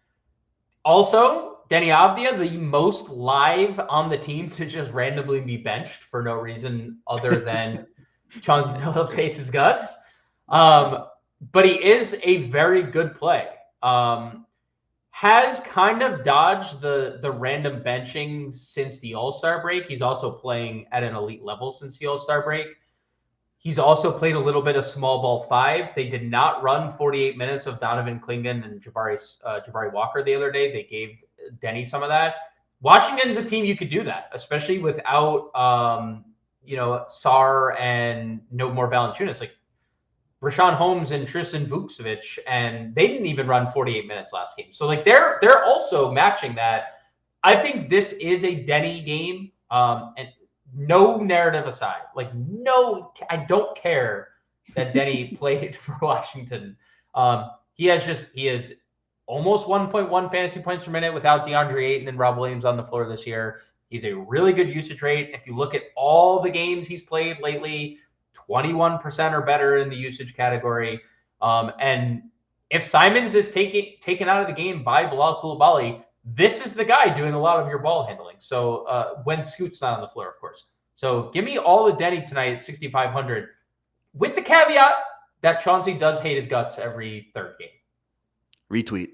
Also, Denny Avdia, the most live on the team to just randomly be benched for no reason other than Chauncey Billups hates his guts. But he is a very good play. Has kind of dodged the random benching since the All-Star break. He's also playing at an elite level since the All-Star break. He's also played a little bit of small ball 5. They did not run 48 minutes of Donovan Clingan and Jabari Walker the other day. They gave Denny some of that. Washington's a team you could do that, especially without Sarr and no more Valanciunas. Like Rashawn Holmes and Tristan Vukcevic, and they didn't even run 48 minutes last game. So like they're also matching that. I think this is a Denny game. And no narrative aside, I don't care that Denny played for Washington. He is almost 1.1 fantasy points per minute without DeAndre Ayton and Rob Williams on the floor this year. He's a really good usage rate. If you look at all the games he's played lately, 21% or better in the usage category. And if Simons is taken out of the game by Bilal Coulibaly, this is the guy doing a lot of your ball handling. So when Scoot's not on the floor, of course. So give me all the Denny tonight at 6,500 with the caveat that Chauncey does hate his guts every third game. Retweet.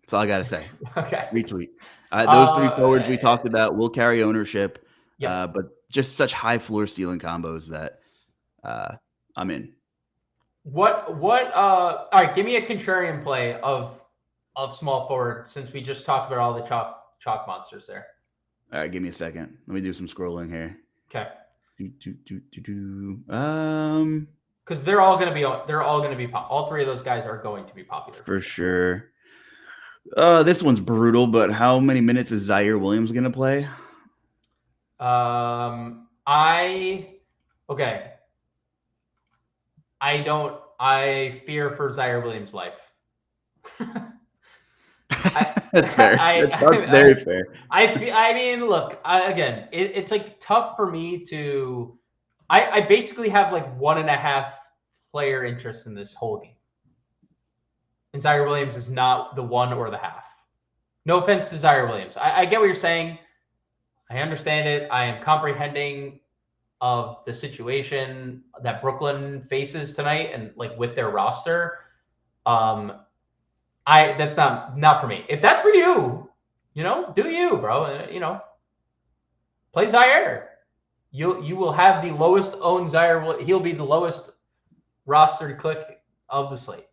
That's all I got to say. Okay. Retweet. Those three forwards we talked about will carry ownership, but just such high floor stealing combos that I'm in. All right, give me a contrarian play of small forward since we just talked about all the chalk monsters there. All right, give me a second. Let me do some scrolling here. Okay. Because they're all going to be all three of those guys are going to be popular for sure. This one's brutal, but how many minutes is Zaire Williams going to play? I fear for Zaire Williams' life. That's fair. That's very fair. I mean, look, again, it's like tough for me to. I basically have like 1.5 player interest in this whole game, and Zaire Williams is not the 1 or the half. No offense to Zaire Williams. I get what you're saying. I understand it. I am comprehending of the situation that Brooklyn faces tonight and like with their roster. That's not for me. If that's for you, do you, bro? Play Zaire. You will have the lowest owned Zaire. He'll be the lowest rostered click of the slate.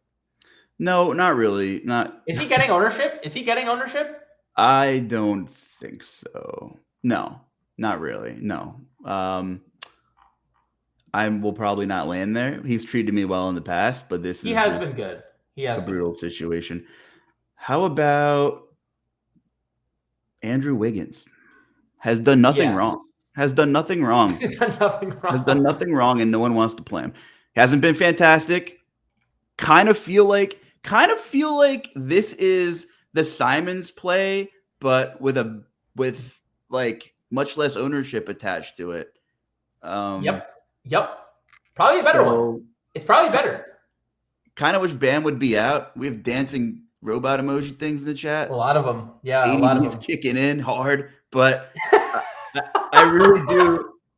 No, not really. Is he getting ownership? Is he getting ownership? I don't think so. No, not really. No. I will probably not land there. He's treated me well in the past, but he has been good. He has a brutal situation. How about Andrew Wiggins? Has done nothing wrong. Has done nothing wrong. Has done nothing wrong. Has done nothing wrong, and no one wants to play him. He hasn't been fantastic. Kind of feel like this is the Simons play, but with like much less ownership attached to it. Yep. Probably a better one. It's probably better. Kind of wish Bam would be out. We have dancing robot emoji things in the chat. A lot of them. Yeah, a lot of them. Kicking in hard, but I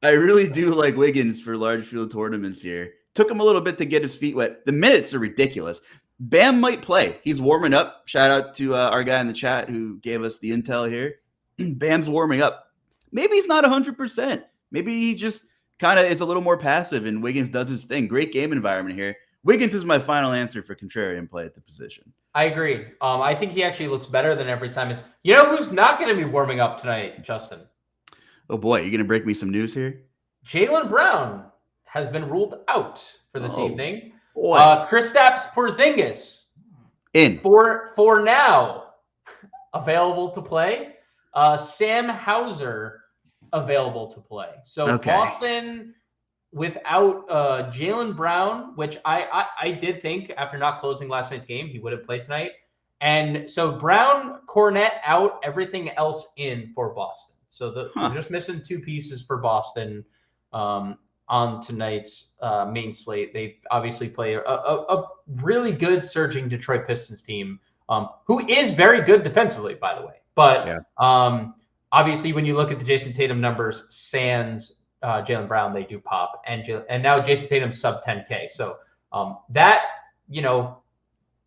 really do like Wiggins for large field tournaments here. Took him a little bit to get his feet wet. The minutes are ridiculous. Bam might play. He's warming up. Shout out to our guy in the chat who gave us the intel here. Bam's warming up. Maybe he's not 100%. Maybe he just kind of is a little more passive and Wiggins does his thing. Great game environment here. Wiggins is my final answer for contrarian play at the position. I agree. I think he actually looks better than every Simons. You know who's not going to be warming up tonight, Justin? Oh, boy. You're going to break me some news here? Jaylen Brown has been ruled out for this evening. Kristaps Porzingis in for now available to play. Sam Hauser available to play. So Boston without Jaylen Brown, which I did think after not closing last night's game, he would have played tonight. And so Brown, Cornette out, everything else in for Boston. So we're just missing 2 pieces for Boston on tonight's main slate. They obviously play a really good surging Detroit Pistons team, who is very good defensively, by the way. But obviously, when you look at the Jason Tatum numbers, sans Jaylen Brown, they do pop. And now Jason Tatum's sub 10K. So that,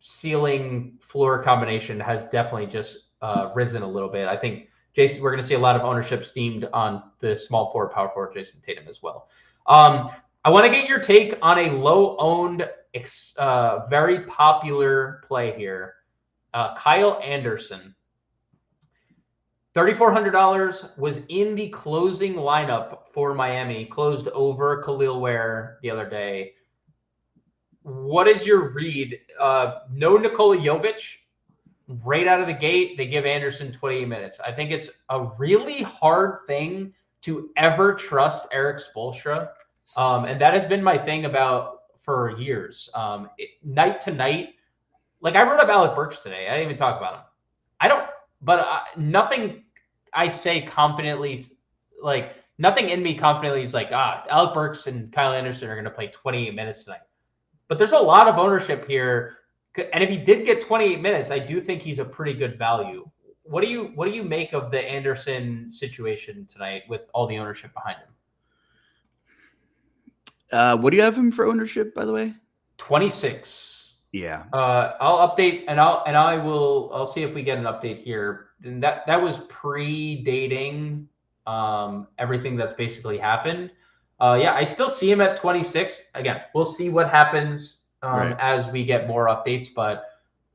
ceiling floor combination has definitely just risen a little bit. I think we're going to see a lot of ownership steamed on the small forward, power forward Jason Tatum as well. I want to get your take on a low-owned, very popular play here. Kyle Anderson. $3,400 was in the closing lineup for Miami, closed over Khalil Ware the other day. What is your read? No Nikola Jovic. Right out of the gate, they give Anderson 28 minutes. I think it's a really hard thing to ever trust Eric Spoelstra. And that has been my thing for years. Night to night, like I wrote up Alec Burks today. I didn't even talk about him. Nothing I say confidently, like nothing in me confidently is like, Alec Burks and Kyle Anderson are going to play 28 minutes tonight. But there's a lot of ownership here. And if he did get 28 minutes, I do think he's a pretty good value. What do you make of the Anderson situation tonight with all the ownership behind him? What do you have him for ownership, by the way? 26. Yeah. I'll update I'll see if we get an update here. And that was predating everything that's basically happened. Yeah, I still see him at 26. Again, we'll see what happens Right. as we get more updates. But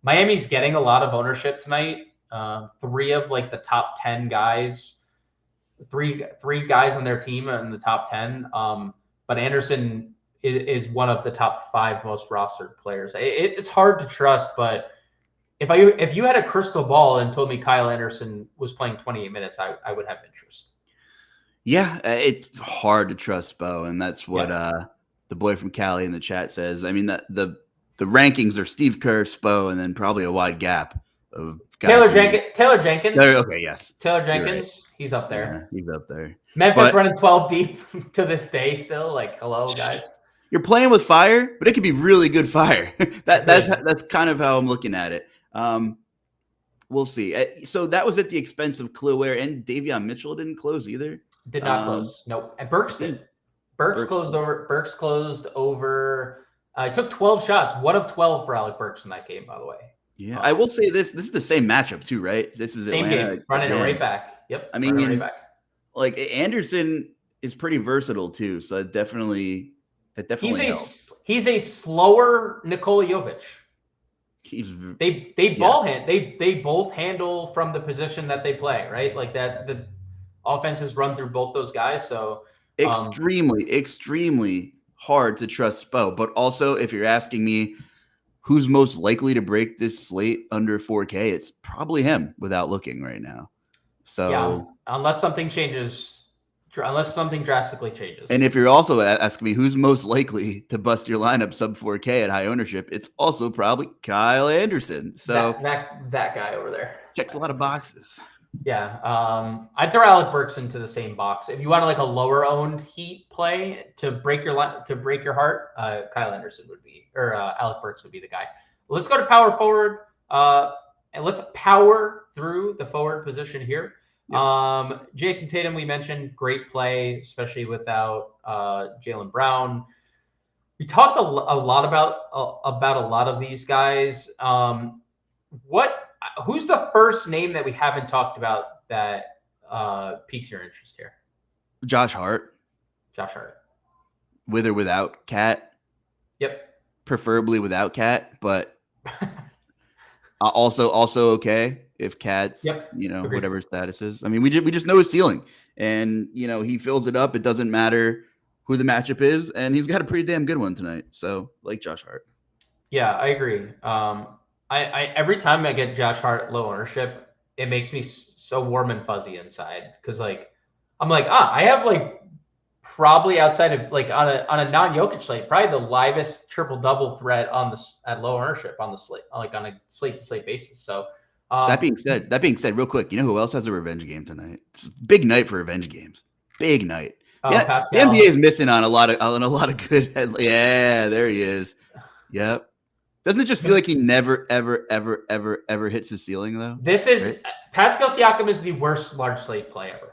Miami's getting a lot of ownership tonight. Three of like the top 10 guys, three guys on their team in the top 10. But Anderson is one of the top 5 most rostered players. It's hard to trust, but if you had a crystal ball and told me Kyle Anderson was playing 28 minutes, I would have interest. Yeah, it's hard to trust Bo, and that's what the boy from Cali in the chat says. I mean, the rankings are Steve Kerr, Spo, and then probably a wide gap of guys. Taylor Jenkins. Okay, yes. Taylor Jenkins, Right. he's up there. Yeah, he's up there. Memphis running 12 deep to this day still. Like, hello, guys. You're playing with fire, but it could be really good fire. That's kind of how I'm looking at it. We'll see. So that was at the expense of Kluwer, and Davion Mitchell didn't close either. Did not close. Nope. And Burks did. Burks closed over. I took 12 shots. 1 of 12 for Alec Burks in that game, by the way. Yeah, I will say this is the same matchup too, right? This is same Atlanta, game, running right back. Yep. I mean, right back. Like Anderson is pretty versatile too, so it definitely helps. He's a slower Nikola Jovic. They both handle from the position that they play, right? Like that the offenses run through both those guys. So extremely hard to trust Spo. But also, if you're asking me who's most likely to break this slate under 4K, it's probably him without looking right now. So yeah, unless something drastically changes. And if you're also asking me who's most likely to bust your lineup sub 4K at high ownership, it's also probably Kyle Anderson. So that guy over there checks a lot of boxes. Yeah. I'd throw Alec Burks into the same box. If you want like a lower owned Heat play to break your heart, Kyle Anderson would be, or Alec Burks would be the guy. Let's go to power forward. And let's power through the forward position here. Yep. Jason Tatum, we mentioned, great play, especially without Jaylen Brown. We talked a lot about a lot of these guys. Who's the first name that we haven't talked about that piques your interest here? Josh Hart. With or without Cat. Yep. Preferably without Cat, but also okay if Cat's, Agreed. Whatever his status is. I mean, we just know his ceiling, and he fills it up. It doesn't matter who the matchup is, and he's got a pretty damn good one tonight. So, like Josh Hart. Yeah, I agree. I every time I get Josh Hart low ownership, it makes me so warm and fuzzy inside because I'm like, I have probably outside of on a non-Jokic slate, probably the livest triple double threat at low ownership on the slate, on a slate to slate basis. So that being said, real quick, you know who else has a revenge game tonight? It's a big night for revenge games. Big night. Yeah, the NBA is missing on a lot of good headlines. Yeah, there he is. Yep. Doesn't it just feel like he never, ever, ever, ever, ever hits his ceiling though? This is right? Pascal Siakam is the worst large slate play ever.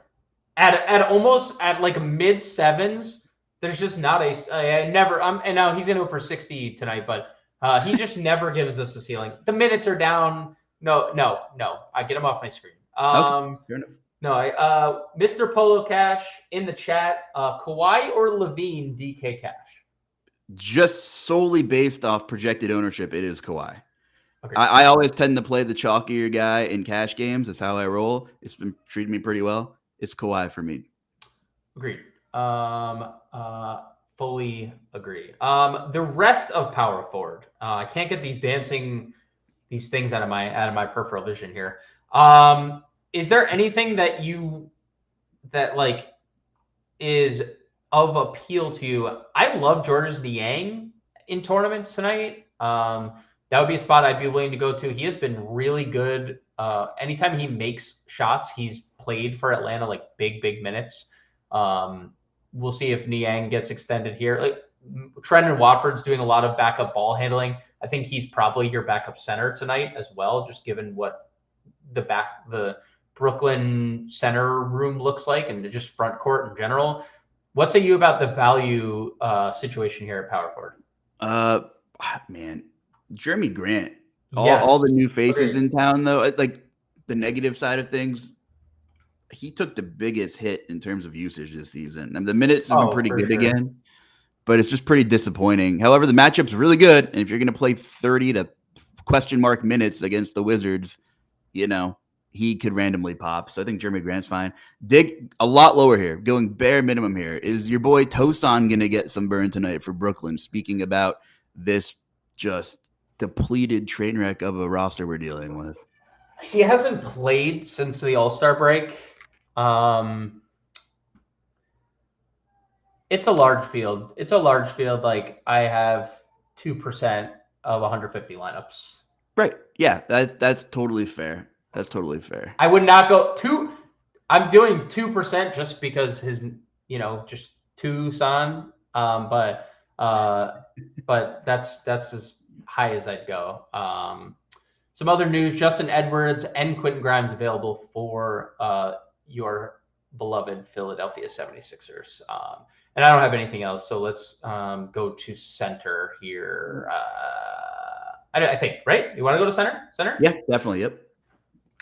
At almost mid sevens, there's just not and now he's gonna go for 60 tonight, but he just never gives us a ceiling. The minutes are down. No. I get him off my screen. Okay, fair enough. No, Mr. Polo Cash in the chat. Kawhi or Levine DK Cash? Just solely based off projected ownership, it is Kawhi. Okay. I always tend to play the chalkier guy in cash games. That's how I roll. It's been treating me pretty well. It's Kawhi for me. Agreed. Fully agree. The rest of power forward. I can't get these things out of my peripheral vision here. Is there anything that is of appeal to you? I love Georges Niang in tournaments tonight. That would be a spot I'd be willing to go to. He has been really good. Anytime he makes shots, he's played for Atlanta big minutes. We'll see if Niang gets extended here. Trendon Watford's doing a lot of backup ball handling. I think he's probably your backup center tonight as well, just given what the Brooklyn center room looks like and just front court in general. What say you about the value situation here at power forward? Man, Jeremy Grant. Yes. All the new faces Agreed. in town, though, like the negative side of things, he took the biggest hit in terms of usage this season. And the minutes have been pretty For good sure. again, but it's just pretty disappointing. However, the matchup's really good. And if you're going to play 30 to question mark minutes against the Wizards, he could randomly pop. So I think Jeremy Grant's fine. Dig a lot lower here, going bare minimum here. Is your boy Tosan going to get some burn tonight for Brooklyn? Speaking about this just depleted train wreck of a roster we're dealing with. He hasn't played since the All-Star break. It's a large field. Like I have 2% of 150 lineups. Right. Yeah, that's totally fair. That's totally fair. I would not go two. I'm doing 2% just because his, just Tucson. But that's as high as I'd go. Some other news: Justin Edwards and Quentin Grimes available for your beloved Philadelphia 76ers. And I don't have anything else, so let's go to center here. I think, right? You want to go to center? Center? Yeah, definitely. Yep.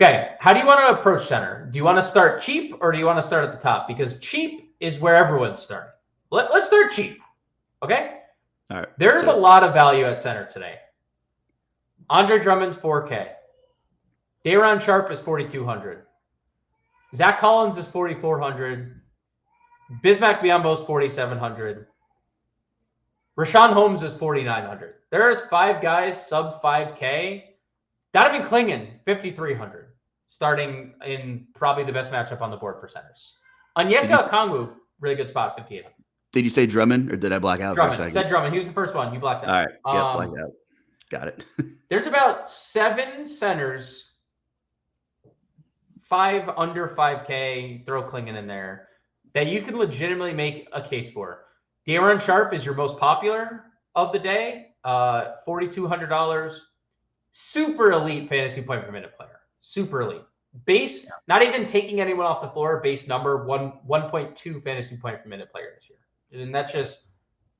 Okay. How do you want to approach center? Do you want to start cheap or do you want to start at the top? Because cheap is where everyone's starting. Let's start cheap. Okay? All right. There's a lot of value at center today. Andre Drummond's 4K. Day'Ron Sharpe is 4,200. Zach Collins is 4,400. Bismack Biyombo's 4,700. Rashawn Holmes is 4,900. There's 5 guys sub 5K. Donovan Clingan, 5,300. Starting in probably the best matchup on the board for centers. Onyeka Okongwu, really good spot, 5,800. Did you say Drummond or did I black out Drummond. for a second? Said Drummond. He was the first one. You blacked out. All right. Yeah, blacked out. Got it. There's about 7 centers, 5 under 5K, throw Clingan in there, that you can legitimately make a case for. Day'Ron Sharpe is your most popular of the day, $4,200. Super elite fantasy point per minute player. Super elite. Base, not even taking anyone off the floor, base number 1.2 fantasy point per minute player this year. And that's just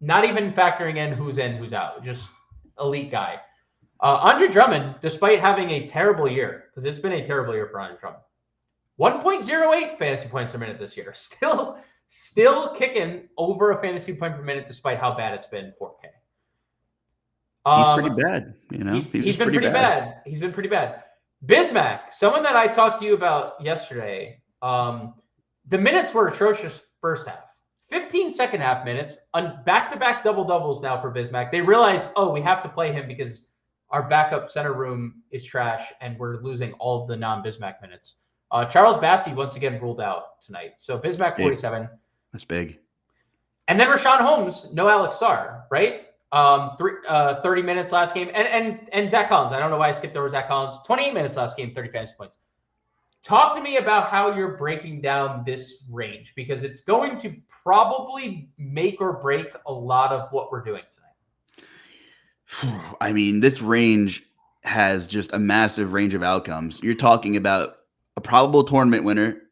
not even factoring in, who's out. Just elite guy. Andre Drummond, despite having a terrible year, because it's been a terrible year for Andre Drummond, 1.08 fantasy points per minute this year. Still kicking over a fantasy point per minute despite how bad it's been 4K. He's pretty bad, He's been pretty bad. He's been pretty bad. Bismack, someone that I talked to you about yesterday. The minutes were atrocious first half. 15 second half minutes on back-to-back double-doubles now for Bismack. They realized, we have to play him because our backup center room is trash and we're losing all of the non-Bismack minutes. Charles Bassey once again ruled out tonight. So Bismack 47. That's big. And then Rashawn Holmes, no Alex Sarr, right? 30 minutes last game. And Zach Collins. I don't know why I skipped over Zach Collins. 28 minutes last game, 30 fantasy points. Talk to me about how you're breaking down this range, because it's going to probably make or break a lot of what we're doing tonight. I mean, this range has just a massive range of outcomes. You're talking about a probable tournament winner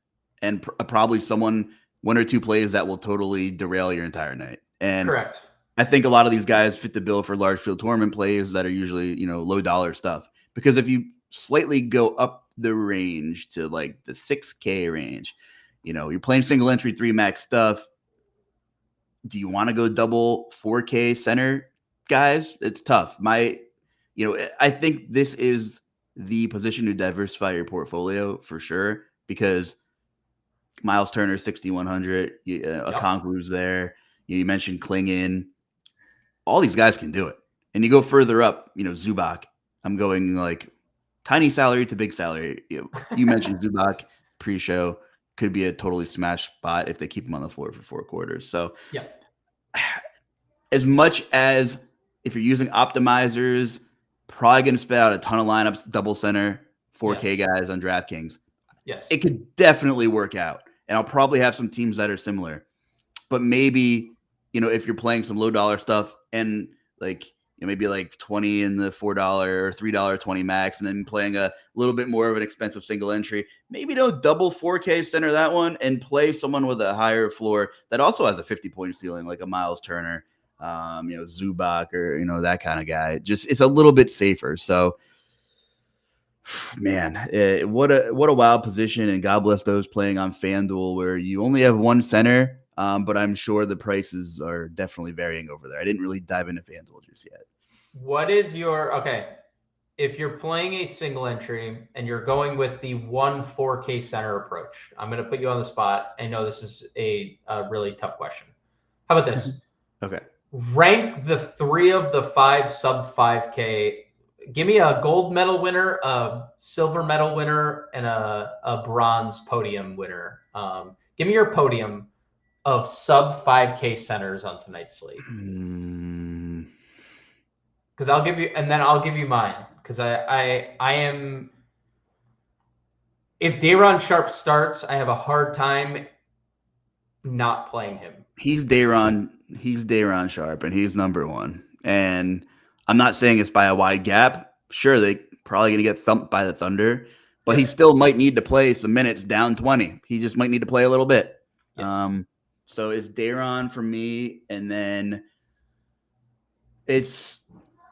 and probably someone, 1 or 2 plays that will totally derail your entire night. And correct. I think a lot of these guys fit the bill for large field tournament plays that are usually, low dollar stuff. Because if you slightly go up the range to like the 6K range, you're playing single entry 3 max stuff. Do you want to go double 4K center guys? It's tough. I think this is the position to diversify your portfolio for sure, because Miles Turner, 6,100, Okongwu's there. You mentioned Clingan. All these guys can do it. And you go further up, Zubac. I'm going like tiny salary to big salary. You mentioned Zubac pre-show. Could be a totally smash spot if they keep him on the floor for 4 quarters. So as much as if you're using optimizers, probably going to spit out a ton of lineups, double center, 4K guys on DraftKings. Yes. It could definitely work out. And I'll probably have some teams that are similar. But maybe, if you're playing some low dollar stuff and maybe like 20 in the $4 or $3.20 max, and then playing a little bit more of an expensive single entry, maybe don't double 4K center that one and play someone with a higher floor that also has a 50-point ceiling, like a Miles Turner. Zubac or, that kind of guy. Just it's a little bit safer. So, man, what a wild position. And God bless those playing on FanDuel where you only have one center, but I'm sure the prices are definitely varying over there. I didn't really dive into FanDuel just yet. What is okay, if you're playing a single entry and you're going with the 4K center approach, I'm going to put you on the spot. I know this is a really tough question. How about this? Okay. Rank the 3 of the 5 sub 5K. Give me a gold medal winner, a silver medal winner, and a bronze podium winner. Give me your podium of sub 5K centers on tonight's slate. Because I'll give you mine. Because I am. If Day'Ron Sharpe starts, I have a hard time not playing him. He's Day'Ron Sharpe, and he's number 1. And I'm not saying it's by a wide gap. Sure, they probably going to get thumped by the Thunder, but he still might need to play some minutes down 20. He just might need to play a little bit. Yes. So it's Day'Ron for me, and then it's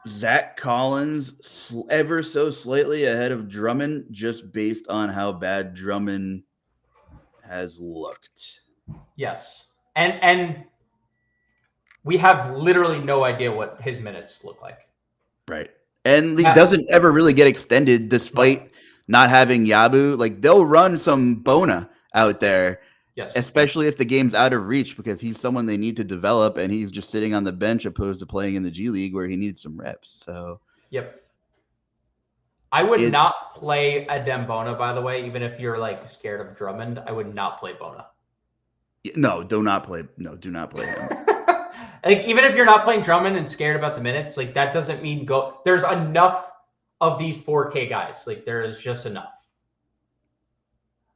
Zach Collins ever so slightly ahead of Drummond, just based on how bad Drummond has looked. Yes. And we have literally no idea what his minutes look like. Right. And he doesn't ever really get extended despite not having Yabu. Like, they'll run some Bona out there, especially if the game's out of reach, because he's someone they need to develop, and he's just sitting on the bench opposed to playing in the G League where he needs some reps. So, I would not play a Bona, by the way, even if you're like scared of Drummond. I would not play Bona. No, do not play him. Like, even if you're not playing Drummond and scared about the minutes, like, that doesn't mean go. There's enough of these 4K guys. Like, there is just enough.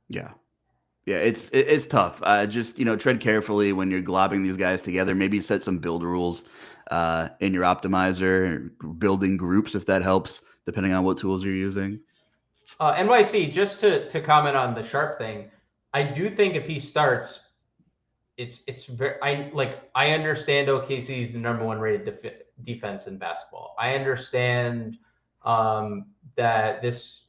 Yeah, it's tough. Just tread carefully when you're globbing these guys together. Maybe set some build rules in your optimizer, building groups if that helps, depending on what tools you're using. NYC, just to comment on the Sharpe thing, I do think if he starts, it's very. I understand OKC is the number 1 rated defense in basketball. I understand that this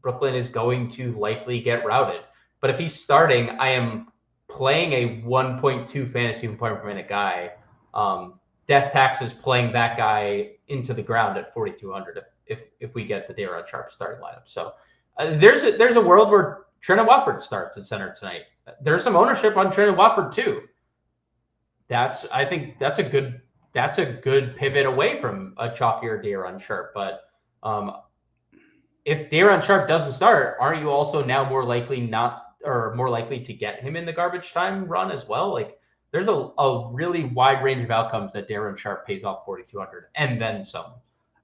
Brooklyn is going to likely get routed. But if he's starting, I am playing a 1.2 fantasy point per minute guy. Death taxes playing that guy into the ground at 4,200 if we get the Day'Ron Sharpe starting lineup. So there's a world where Trendon Watford starts at center tonight. There's some ownership on Trendon Watford too. I think that's a good pivot away from a chalkier Day'Ron Sharpe. But if Day'Ron Sharpe doesn't start, aren't you also now more likely to get him in the garbage time run as well? Like, there's a really wide range of outcomes that Day'Ron Sharpe pays off 4,200 and then some.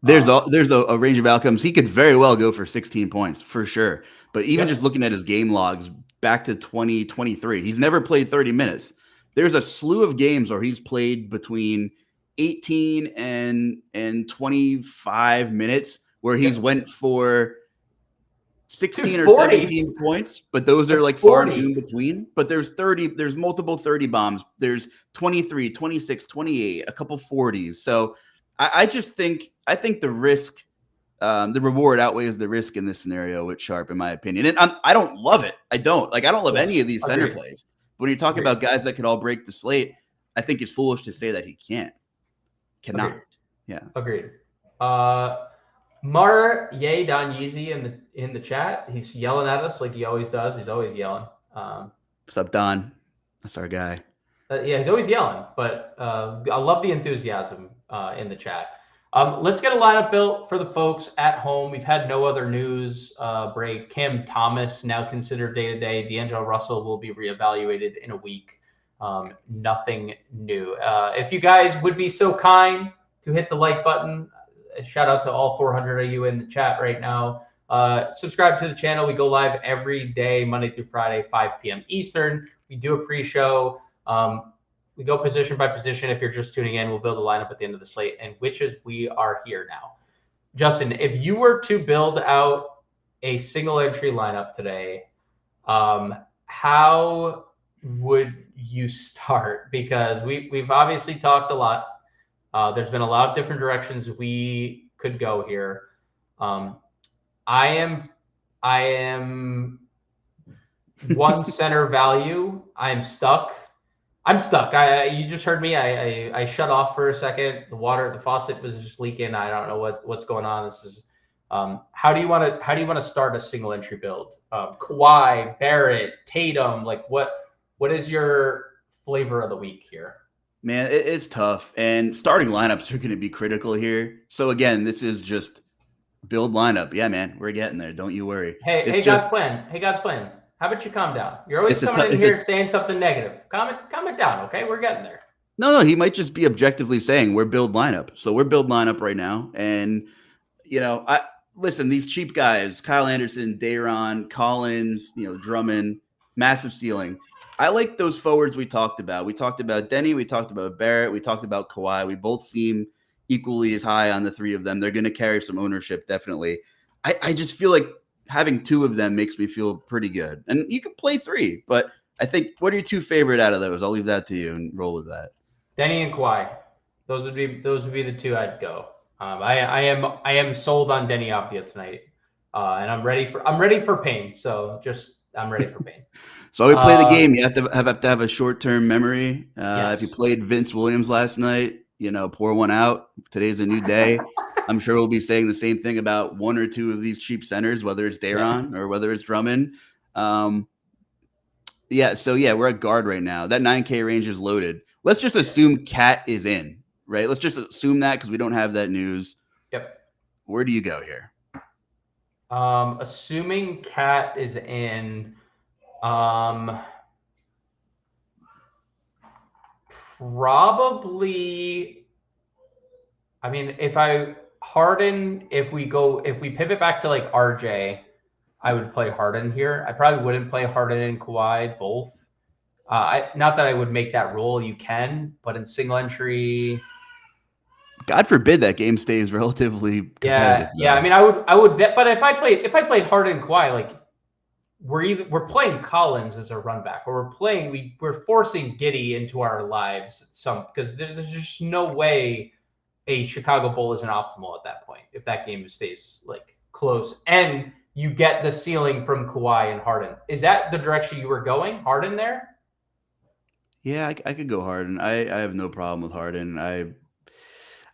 There's a range of outcomes. He could very well go for 16 points for sure. But even just looking at his game logs back to 2023, he's never played 30 minutes. There's a slew of games where he's played between 18 and 25 minutes where he's went for 16 or 17 points, but those are like far and few in between. But there's multiple 30 bombs. There's 23, 26, 28, a couple 40s. So I think the risk, the reward outweighs the risk in this scenario with Sharpe, in my opinion. And I don't love it. I don't love any of these center plays. But when you talk about guys that could all break the slate, I think it's foolish to say that he cannot. Agreed. Yeah. Agreed. Mar Ye Don Yeezy in the chat. He's yelling at us like he always does. He's always yelling. What's up, Don? That's our guy. He's always yelling, but I love the enthusiasm in the chat. Let's get a lineup built for the folks at home. We've had no other news break. Cam Thomas now considered day-to-day. D'Angelo Russell will be reevaluated in a week. Nothing new. If you guys would be so kind to hit the like button, shout out to all 400 of you in the chat right now. Subscribe to the channel. We go live every day, Monday through Friday, 5 p.m. Eastern. We do a pre-show. We go position by position. If you're just tuning in, we'll build a lineup at the end of the slate, and we are here now. Justin, if you were to build out a single entry lineup today, how would you start? Because we've obviously talked a lot. There's been a lot of different directions we could go here. I am one center value. I'm stuck. You just heard me. I shut off for a second. The faucet was just leaking. I don't know what's going on. This is how do you want to start a single entry build? Kawhi, Barrett, Tatum, like what is your flavor of the week here? Man, it's tough, and starting lineups are going to be critical here. So again, this is just build lineup. Yeah, man, we're getting there. Don't you worry. Hey, God's plan. How about you calm down? You're always coming in here saying something negative. Calm it down, okay? We're getting there. No, he might just be objectively saying we're build lineup. So we're build lineup right now, and listen, these cheap guys, Kyle Anderson, Day'Ron, Collins, Drummond, massive ceiling. I like those forwards we talked about. We talked about Denny. We talked about Barrett. We talked about Kawhi. We both seem equally as high on the three of them. They're going to carry some ownership, definitely. I just feel like having two of them makes me feel pretty good. And you can play three, but I think what are your two favorite out of those? I'll leave that to you and roll with that. Denny and Kawhi. Those would be the two I'd go. I am sold on Denny Avdija tonight, and I'm ready for pain. So I'm ready for pain. So we play the game. You have to have a short-term memory. Yes. If you played Vince Williams last night, pour one out. Today's a new day. I'm sure we'll be saying the same thing about one or two of these cheap centers, whether it's Day'Ron or whether it's Drummond. We're at guard right now. That 9K range is loaded. Let's just assume Cat is in, right? Let's just assume that because we don't have that news. Yep. Where do you go here? Assuming Cat is in, probably. I mean, if we pivot back to like RJ, I would play Harden here. I probably wouldn't play Harden and Kawhi both. Not that I would make that rule. You can, but in single entry, God forbid that game stays relatively competitive. Yeah. I mean, I would bet, but if I played Harden and Kawhi, like we're playing Collins as a run back, or we're forcing Giddey into our lives because there's just no way a Chicago Bull isn't optimal at that point if that game stays like close and you get the ceiling from Kawhi and Harden. Is that the direction you were going? Harden there? Yeah, I could go Harden. I have no problem with Harden. I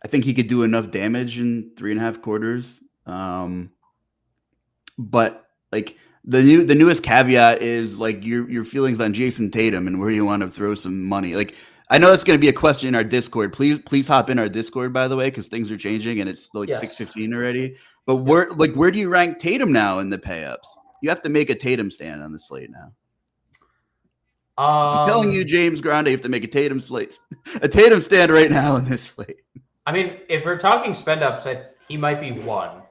think he could do enough damage in 3.5 quarters. But like the newest caveat is like your feelings on Jason Tatum and where you want to throw some money. Like I know that's going to be a question in our Discord. Please hop in our Discord, by the way, because things are changing and it's like 6:15 already. But where do you rank Tatum now in the pay-ups? You have to make a Tatum stand on the slate now. I'm telling you, James Grande, you have to make a Tatum stand right now in this slate. I mean, if we're talking spend ups, he might be one.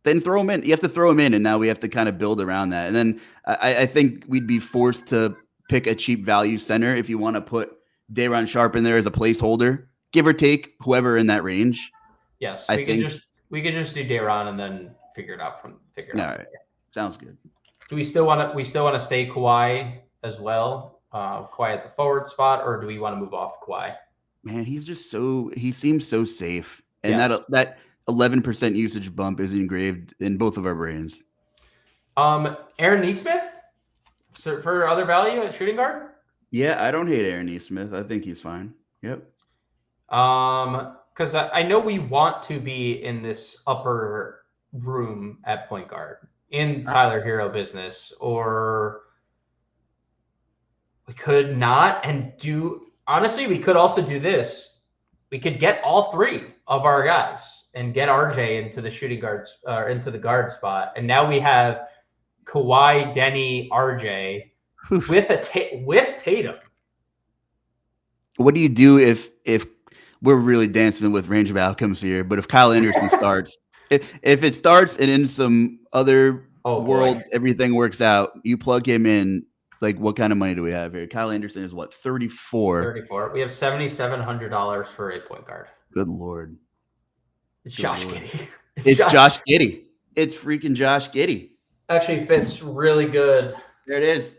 Then throw him in. You have to throw him in, and now we have to kind of build around that. And then I think we'd be forced to pick a cheap value center if you want to put Day'Ron Sharpe in there as a placeholder, give or take whoever in that range. Yes, we could just do Day'Ron and then figure it out. All right, sounds good. Do we still want to stay Kawhi as well? Kawhi at the forward spot, or do we want to move off Kawhi? Man, he seems so safe, and that 11% usage bump is engraved in both of our brains. Aaron Nesmith for other value at shooting guard. Yeah, I don't hate Aaron Nesmith. I think he's fine. Yep. Because I know we want to be in this upper room at point guard in Tyler Hero business, or we could not and do. Honestly, we could also do this. We could get all three of our guys and get RJ into the shooting guards into the guard spot, and now we have Kawhi, Denny, RJ. With Tatum. What do you do if we're really dancing with range of outcomes here? But if Kyle Anderson starts, if it starts and in some other world everything works out, you plug him in. Like, what kind of money do we have here? Kyle Anderson is what, 34? 34. We have $7,700 for a point guard. Good Lord. It's Josh Giddey. It's Josh Giddey. It's freaking Josh Giddey. Actually fits really good. There it is.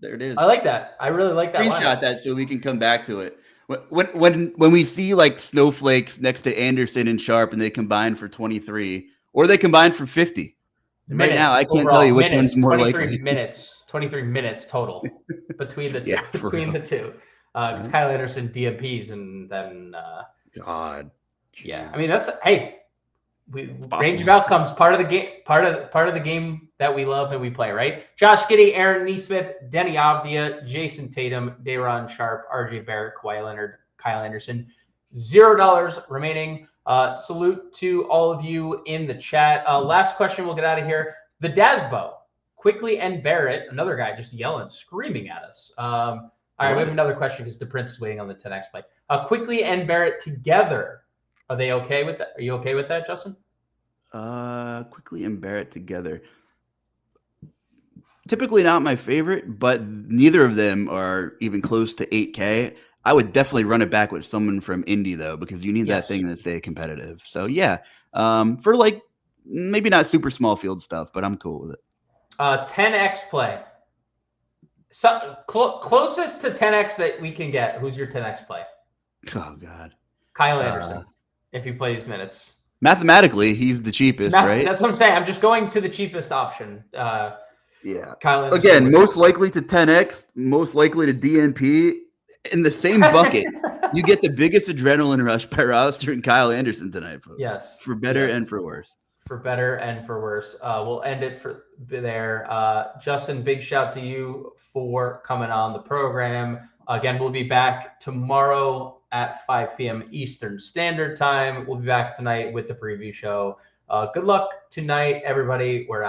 There it is. I like that. I really like that. Screenshot lineup. that so we can come back to it. When we see like snowflakes next to Anderson and Sharp and they combine for 23 or they combine for 50. And right now, I can't tell you which one's more 23 likely. 23 minutes total between the two. Yeah, between the two. It's Kyle Anderson DMPs and then God. Yeah. I mean, that's range of outcomes, part of the game, part of the game that we love and we play, right? Josh Giddey, Aaron Nesmith, Denny Avdia, Jason Tatum, Dayron Sharp, RJ Barrett, Kawhi Leonard, Kyle Anderson. $0 remaining. Salute to all of you in the chat. Last question, we'll get out of here. The Dasbo, Quickly and Barrett, another guy just yelling, screaming at us. All right, we have another question because the Prince is waiting on the 10x play. Quickly and Barrett together. Are they okay with that? Are you okay with that, Justin? Quickly and Barrett together. Typically not my favorite, but neither of them are even close to 8K. I would definitely run it back with someone from Indy though, because you need that thing to stay competitive. So yeah, for like maybe not super small field stuff, but I'm cool with it. 10x play. So closest to 10x that we can get. Who's your 10x play? Oh God, Kyle Anderson. If you play these minutes, mathematically, he's the cheapest, right? That's what I'm saying. I'm just going to the cheapest option. Yeah. Kyle Anderson again, most likely to 10x, most likely to DNP. In the same bucket, you get the biggest adrenaline rush by rostering Kyle Anderson tonight, folks. Yes. For better and for worse. For better and for worse. We'll end it for there. Justin, big shout to you for coming on the program. Again, we'll be back tomorrow at 5 p.m. Eastern Standard Time. We'll be back tonight with the preview show. Good luck tonight, everybody. We're out.